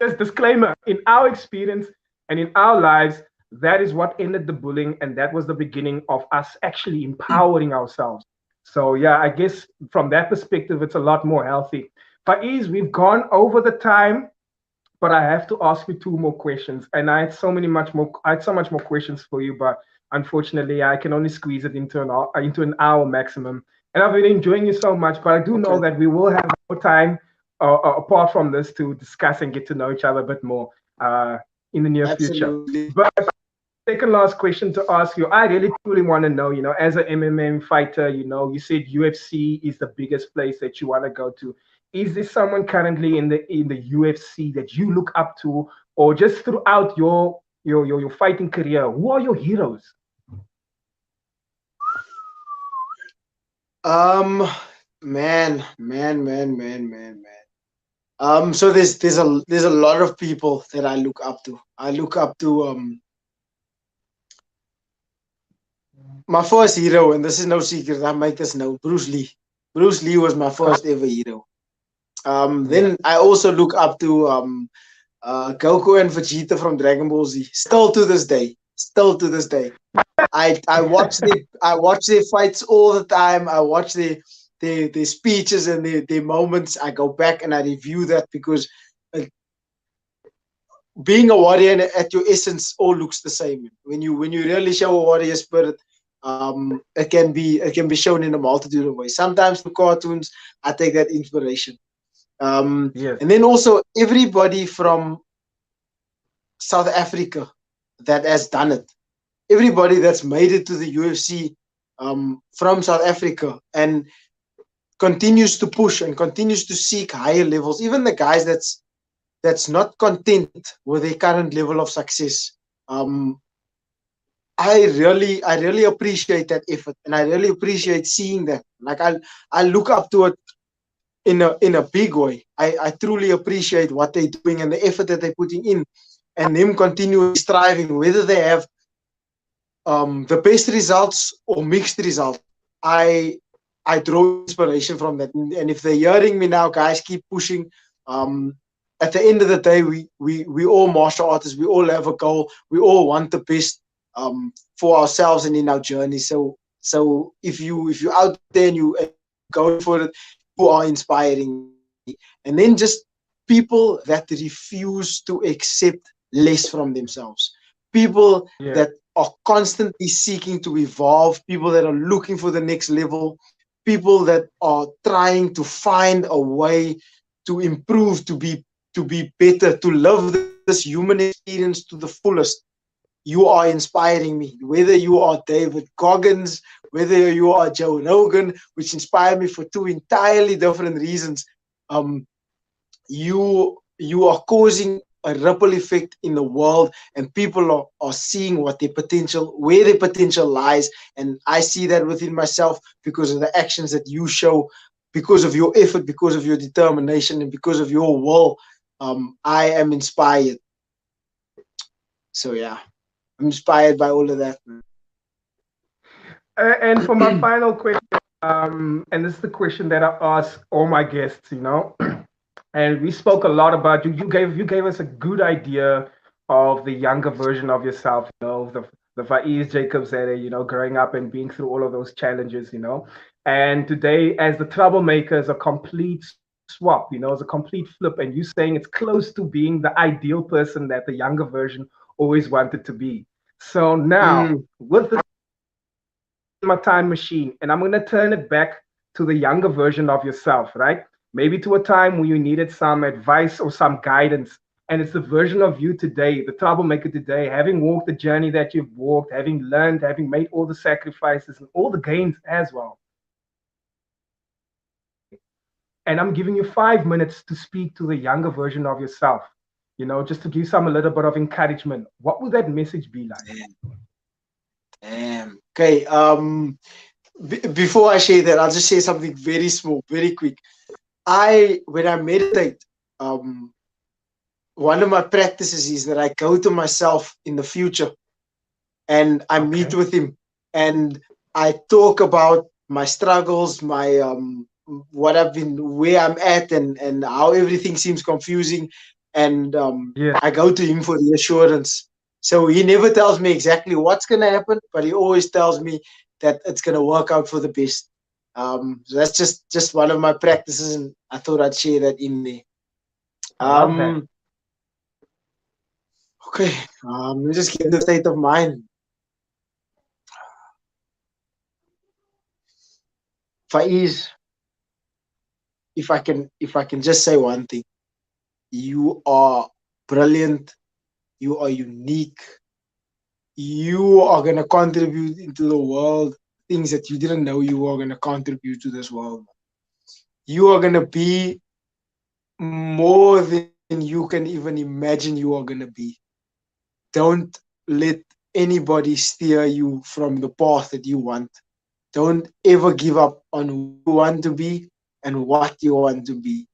A: Just disclaimer, in our experience and in our lives, that is what ended the bullying, and that was the beginning of us actually empowering ourselves. So yeah, I guess from that perspective, it's a lot more healthy. Faeez, we've gone over the time, but I have to ask you two more questions. And I had so much more questions for you, but unfortunately, I can only squeeze it into an hour maximum. And I've been enjoying you so much, but I do know that we will have more time apart from this to discuss and get to know each other a bit more in the near future. But second last question to ask you, I really truly want to know, as an MMA fighter, you said UFC is the biggest place that you want to go to. Is there someone currently in the UFC that you look up to, or just throughout your fighting career? Who are your heroes?
C: Man. So there's a lot of people that I look up to. I look up to my first hero, and this is no secret, I make this known, Bruce Lee. Bruce Lee was my first ever hero. Then I also look up to Goku and Vegeta from Dragon Ball Z. Still to this day. I watch their fights all the time. I watch their speeches and their moments. I go back and I review that because being a warrior at your essence all looks the same. When you really show a warrior spirit, it can be shown in a multitude of ways. Sometimes through cartoons, I take that inspiration. And then also everybody from South Africa that has done it, everybody that's made it to the UFC from South Africa and continues to push and continues to seek higher levels, even the guys that's not content with their current level of success. I really appreciate that effort, and I really appreciate seeing that. Like I look up to it in a big way. I truly appreciate what they're doing and the effort that they're putting in, and them continuing striving, whether they have the best results or mixed results. I draw inspiration from that, and if they're hearing me now, guys, keep pushing. At the end of the day, we all martial artists. We all have a goal. We all want the best for ourselves and in our journey. So if you out there and you going for it. You are inspiring me. And then just people that refuse to accept less from themselves. People
A: Yeah.
C: that are constantly seeking to evolve, people that are looking for the next level, people that are trying to find a way to improve, to be better, to live this human experience to the fullest. You are inspiring me. Whether you are David Goggins, whether you are Joe Rogan, which inspire me for two entirely different reasons. You are causing a ripple effect in the world, and people are seeing what their potential, where their potential lies. And I see that within myself because of the actions that you show, because of your effort, because of your determination, and because of your will. I am inspired. So yeah, I'm inspired by all of that.
A: And for my final question, and this is the question that I ask all my guests, and we spoke a lot about you. You gave us a good idea of the younger version of yourself, the Faeez Jacobs that growing up and being through all of those challenges, And today, as the troublemaker, is a complete swap, is a complete flip, and you saying it's close to being the ideal person that the younger version always wanted to be. So now,
C: Mm,
A: with the my time machine and I'm going to turn it back to the younger version of yourself, right? Maybe to a time when you needed some advice or some guidance. And it's the version of you today, the troublemaker today, having walked the journey that you've walked, having learned, having made all the sacrifices and all the gains as well. And I'm giving you 5 minutes to speak to the younger version of yourself, just to give some a little bit of encouragement. What would that message be like?
C: damn. Okay. Before I share that, I'll just say something very small, very quick. When I meditate, um, one of my practices is that I go to myself in the future and I meet
A: Okay.
C: with him and I talk about my struggles, my what I've been, where I'm at, and how everything seems confusing, and
A: Yeah.
C: I go to him for reassurance. So he never tells me exactly what's gonna happen, but he always tells me that it's gonna work out for the best. So that's just one of my practices, and I thought I'd share that in there.
A: I love that.
C: Um, okay, let me just get in the state of mind. Faiz, if I can just say one thing, you are brilliant, you are unique, you are gonna contribute into the world things that you didn't know you were gonna contribute to this world. You are gonna be more than you can even imagine you are gonna be. Don't let anybody steer you from the path that you want. Don't ever give up on who you want to be and what you want to be.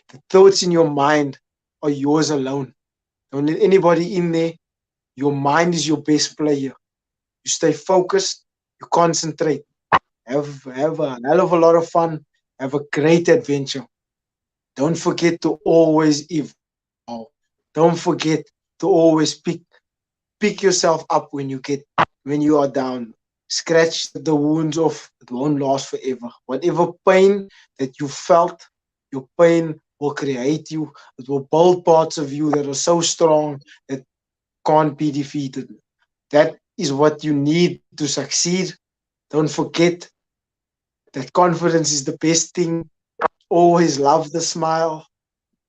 C: The thoughts in your mind are yours alone. Don't let anybody in there. Your mind is your best player. You stay focused, you concentrate, have a hell of a lot of fun, have a great adventure. Don't forget to always evolve. Don't forget to always pick yourself up when you are down. Scratch the wounds off. It won't last forever. Whatever pain that you felt, your pain will create you. It will build parts of you that are so strong that can't be defeated. That is what you need to succeed. Don't forget that confidence is the best thing. Always love the smile.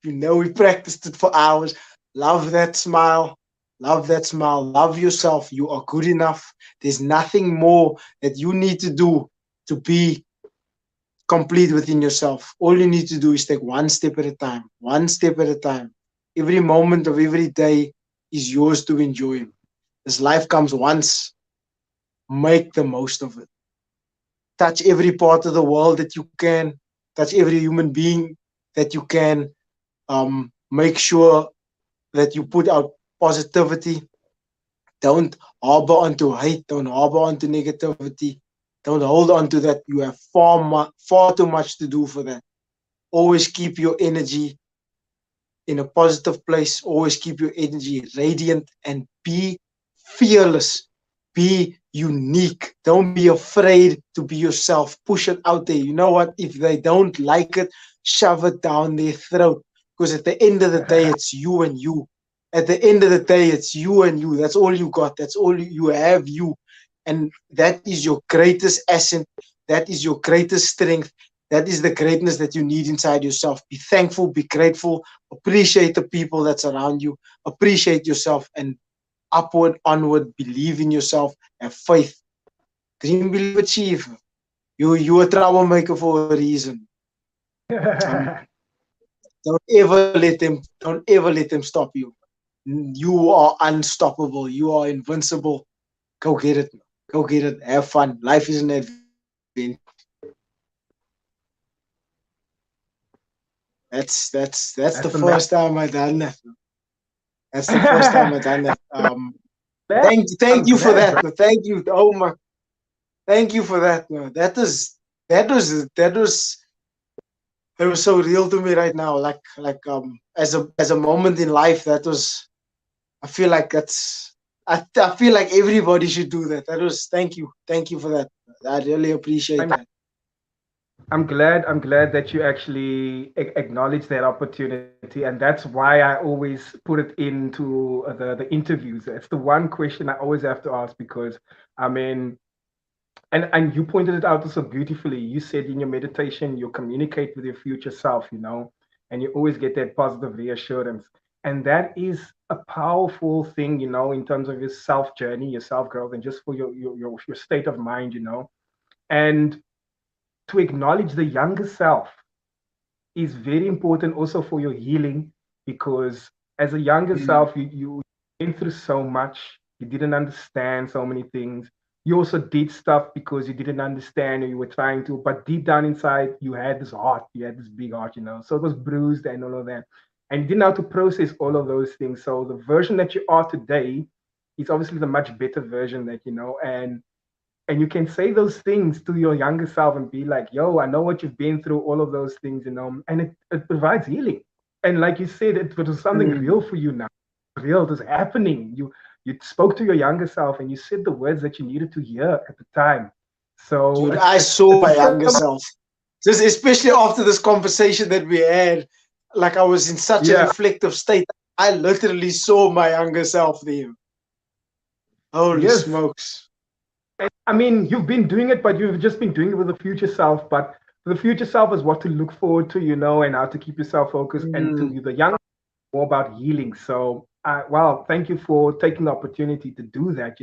C: We practiced it for hours. Love that smile. Love that smile. Love yourself. You are good enough. There's nothing more that you need to do to be complete within yourself. All you need to do is take one step at a time. One step at a time. Every moment of every day is yours to enjoy. This life comes once. Make the most of it. Touch every part of the world that you can. Touch every human being that you can. Make sure that you put out positivity. Don't harbor onto hate. Don't harbor onto negativity. Don't hold on to that. You have far too much to do for that. Always keep your energy in a positive place. Always keep your energy radiant and be fearless. Be unique. Don't be afraid to be yourself. Push it out there. You know what? If they don't like it, shove it down their throat. Because at the end of the day, it's you and you. At the end of the day, it's you and you. That's all you got. That's all you have, you. And that is your greatest asset. That is your greatest strength. That is the greatness that you need inside yourself. Be thankful, be grateful, appreciate the people that's around you, appreciate yourself, and upward, onward, believe in yourself, have faith. Dream, believe, achieve. You a troublemaker for a reason. Don't ever let them stop you. You are unstoppable. You are invincible. Go get it. Go get it. Have fun. Life is an adventure. That's the first time I done that. That's the first time I done that. Thank you for that. Thank you. Oh my, thank you for that. That was so real to me right now. As a moment in life, that was. I feel like that's. I feel like everybody should do that. Thank you for that. I really appreciate that.
A: I'm glad that you actually acknowledge that opportunity, and that's why I always put it into the interviews. It's the one question I always have to ask because, I mean, and you pointed it out so beautifully. You said in your meditation you communicate with your future self, and you always get that positive reassurance, and that is a powerful thing, in terms of your self journey, your self growth, and just for your state of mind, and to acknowledge the younger self is very important also for your healing, because as a younger self, you went through so much, you didn't understand so many things. You also did stuff because you didn't understand or you were trying to, but deep down inside, you had this heart, you had this big heart, so it was bruised and all of that. And you didn't know how to process all of those things. So the version that you are today is obviously the much better version that and you can say those things to your younger self and be like, yo, I know what you've been through, all of those things, and it provides healing. And like you said, it was something real for you now. Real, it was happening. You spoke to your younger self and you said the words that you needed to hear at the time. So
C: dude, I saw my younger self. Just especially after this conversation that we had, like I was in such a reflective state. I literally saw my younger self there. Holy smokes.
A: I mean, you've been doing it, but you've just been doing it with the future self. But the future self is what to look forward to, and how to keep yourself focused. And to the young, more about healing. So, wow, thank you for taking the opportunity to do that,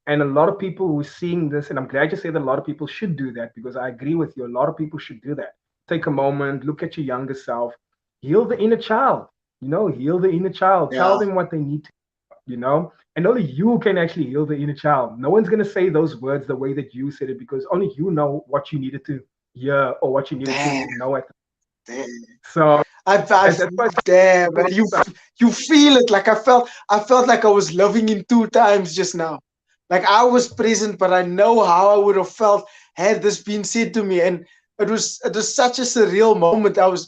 A: And a lot of people who are seeing this, and I'm glad you said that a lot of people should do that, because I agree with you. A lot of people should do that. Take a moment, look at your younger self, heal the inner child, heal the inner child. Yeah. Tell them what they need to, and only you can actually heal the inner child. No one's going to say those words the way that you said it, because only you know what you needed to hear or what you needed to know at the time. So
C: damn, man, you feel it. Like I felt like I was loving him 2 times just now. Like I was present, but I know how I would have felt had this been said to me. And it was such a surreal moment. It was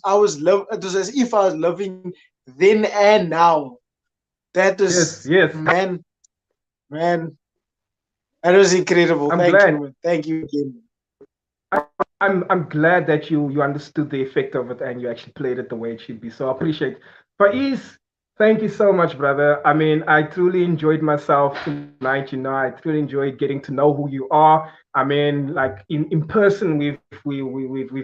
C: as if I was loving then and now. That is man. That was incredible. Thank you again.
A: I'm glad that you understood the effect of it and you actually played it the way it should be. So I appreciate it. Faeez, thank you so much, brother. I mean, I truly enjoyed myself tonight. I truly enjoyed getting to know who you are. I mean, like in person, we've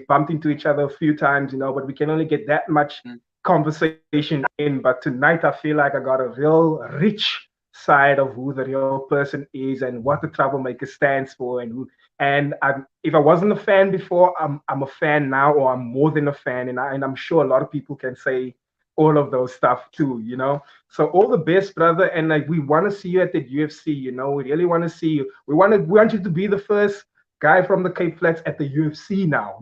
A: bumped into each other a few times, but we can only get that much conversation in. But tonight, I feel like I got a real rich side of who the real person is and what the Troublemaker stands for, and if I wasn't a fan before, I'm a fan now, or I'm more than a fan, and I'm sure a lot of people can say all of those stuff too, So all the best, brother, and like we want to see you at the UFC, we really want to see you. We want you to be the first guy from the Cape Flats at the UFC now,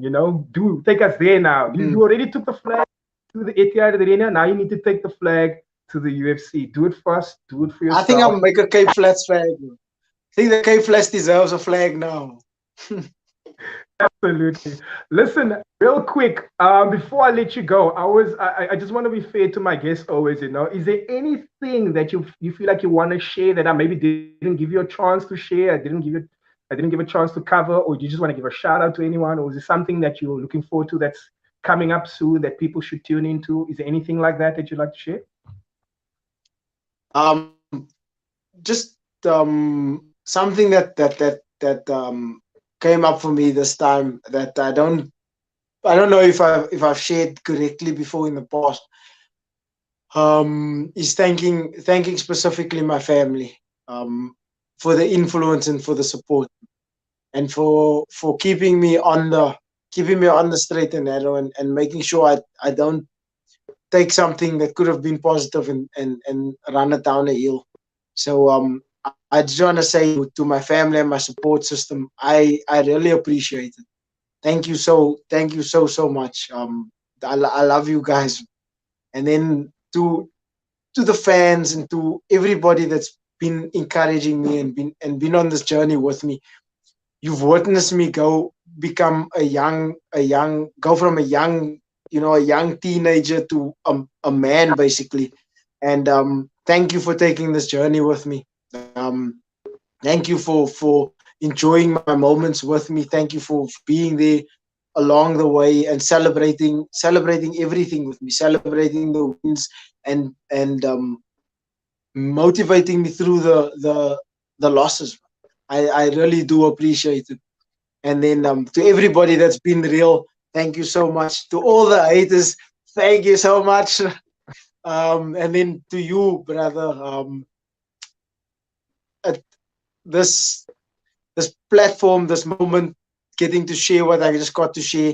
A: take us there now. You already took the flag to the Etihad Arena. Now you need to take the flag to the UFC. Do it first. Do it for yourself.
C: I think I'll make a Cape Flats flag. I think the Cape Flats deserves a flag now.
A: Absolutely. Listen, real quick, before I let you go, I just want to be fair to my guests always, Is there anything that you feel like you want to share that I maybe didn't give you a chance to share? I didn't give you I didn't give a chance to cover, or do you just want to give a shout out to anyone, or is it something that you're looking forward to that's coming up soon that people should tune into? Is there anything like that you'd like to share?
C: Just something that came up for me this time that I don't know if I've shared correctly before in the past. Is thanking specifically my family for the influence and for the support and for keeping me on the straight and narrow, and making sure I don't take something that could have been positive and run it down a hill. So I just want to say to my family and my support system, I really appreciate it. Thank you so much. I love you guys. And then to the fans and to everybody that's been encouraging me and been on this journey with me. You've witnessed me go from a young a young teenager to a man, basically. And thank you for taking this journey with me. Thank you for enjoying my moments with me. Thank you for being there along the way and celebrating everything with me, celebrating the wins and motivating me through the losses. I really do appreciate it. And then to everybody that's been real, thank you so much. To all the haters, thank you so much. And then to you, brother, at this platform, this moment, getting to share what I just got to share.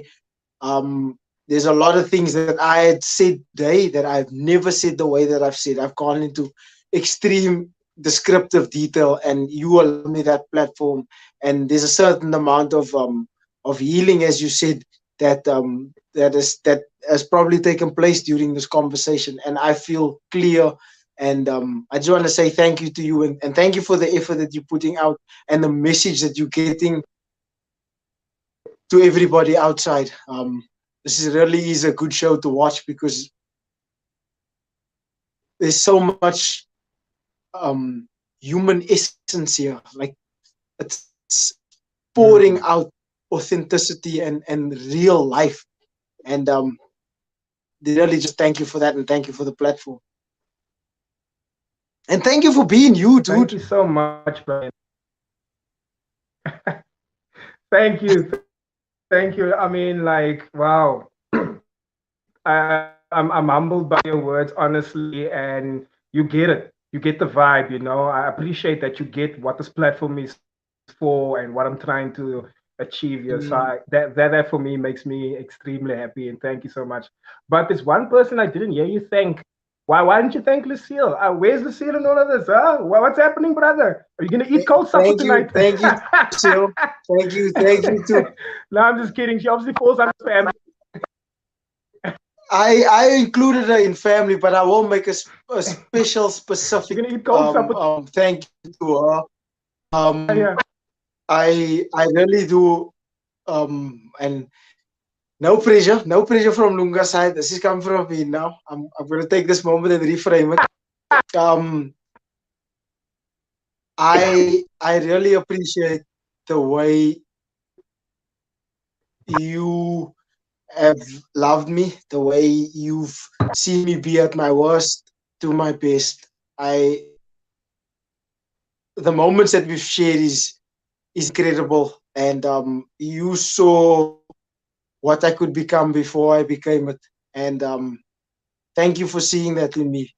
C: There's a lot of things that I had said today that I've never said the way that I've said. I've gone into extreme descriptive detail, and you allow me that platform. And there's a certain amount of healing, as you said, that has probably taken place during this conversation, and I feel clear. And I just want to say thank you to you, and thank you for the effort that you're putting out and the message that you're getting to everybody outside. This really is a good show to watch because there's so much human essence here. Like, it's pouring out authenticity and real life. And really just thank you for that, and thank you for the platform. And thank you for being you, dude.
A: Thank you so much, Brian. Thank you. Thank you. I mean, like, wow. I'm humbled by your words, honestly, and you get it. You get the vibe, you know. I appreciate that you get what this platform is for and what I'm trying to achieve here. So that for me makes me extremely happy, and thank you so much. But there's one person I didn't hear you thank. Why didn't you thank Lucille? Where's Lucille in all of this? Huh? What's happening, brother? Are you gonna eat cold supper tonight?
C: Thank you, Lucille. Thank you too.
A: No, I'm just kidding. She obviously falls under family.
C: I included her in family, but I won't make a special specific thank you to her. I really do, and no pressure from Lunga's side. This is coming from me now. I'm going to take this moment and reframe it. I really appreciate the way you have loved me, the way you've seen me be at my worst to my best. The moments that we've shared is incredible, and you saw what I could become before I became it, and thank you for seeing that in me.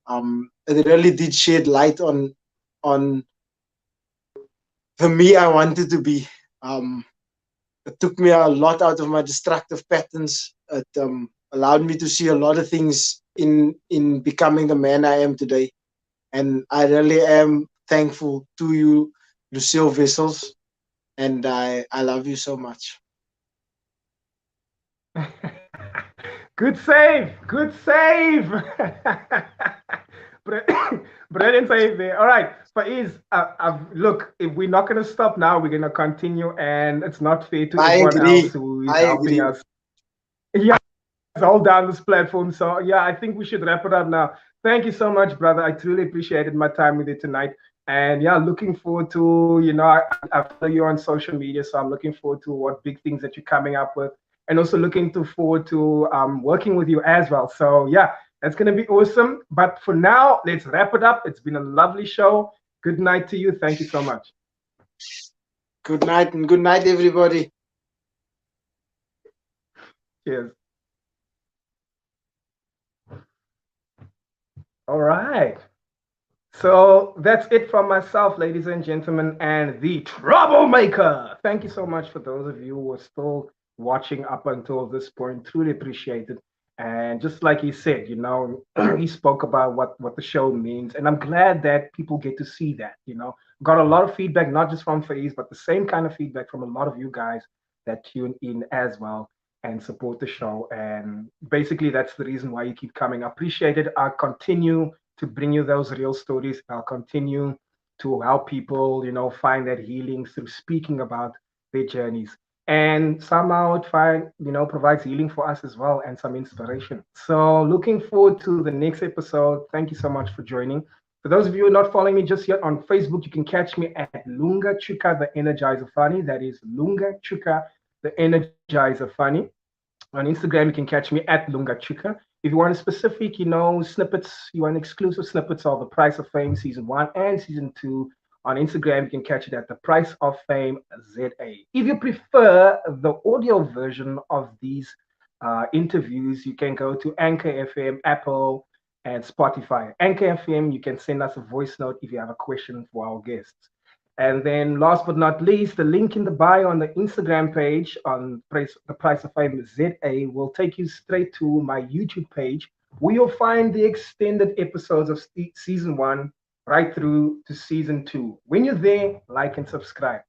C: It really did shed light on the me I wanted to be. It took me a lot out of my destructive patterns. It allowed me to see a lot of things in becoming the man I am today. And I really am thankful to you, Lucille Vessels, and I love you so much.
A: Good save. Brilliant save there. All right, Faeez, look, if we're not going to stop now, we're going to continue, and it's not fair to everyone else who is helping us. Yeah, it's all down this platform. So, yeah, I think we should wrap it up now. Thank you so much, brother. I truly appreciated my time with you tonight. And yeah, looking forward to, I follow you on social media, so I'm looking forward to what big things that you're coming up with, and also looking forward to working with you as well. So yeah, that's gonna be awesome. But for now, let's wrap it up. It's been a lovely show. Good night to you. Thank you so much.
C: Good night and good night, everybody.
A: Cheers. All right. So that's it from myself, ladies and gentlemen, and the Troublemaker. Thank you so much for those of you who are still watching up until this point. Truly appreciate it. And just like he said, he spoke about what the show means. And I'm glad that people get to see that, Got a lot of feedback, not just from Faeez, but the same kind of feedback from a lot of you guys that tune in as well and support the show. And basically, that's the reason why you keep coming. I appreciate it. I continue to bring you those real stories. I'll continue to help people, find that healing through speaking about their journeys. And somehow it provides healing for us as well and some inspiration. So looking forward to the next episode. Thank you so much for joining. For those of you who are not following me just yet on Facebook, you can catch me at Lunga Tshuka, the Energizer Funny. That is Lunga Tshuka, the Energizer Funny. On Instagram, you can catch me at Lunga Tshuka. If you want specific, snippets, you want exclusive snippets of The Price of Fame Season 1 and Season 2, on Instagram, you can catch it at The Price of Fame ZA. If you prefer the audio version of these interviews, you can go to Anchor FM, Apple, and Spotify. Anchor FM, you can send us a voice note if you have a question for our guests. And then last but not least, the link in the bio on the Instagram page on The Price of Fame ZA will take you straight to my YouTube page, where you'll find the extended episodes of season 1 right through to season 2. When you're there, like and subscribe.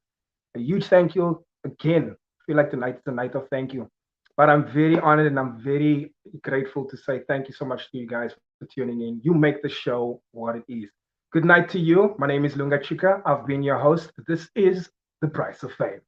A: A huge thank you again. I feel like tonight is the night of thank you. But I'm very honored and I'm very grateful to say thank you so much to you guys for tuning in. You make the show what it is. Good night to you. My name is Lunga Tshuka. I've been your host. This is The Price of Fame.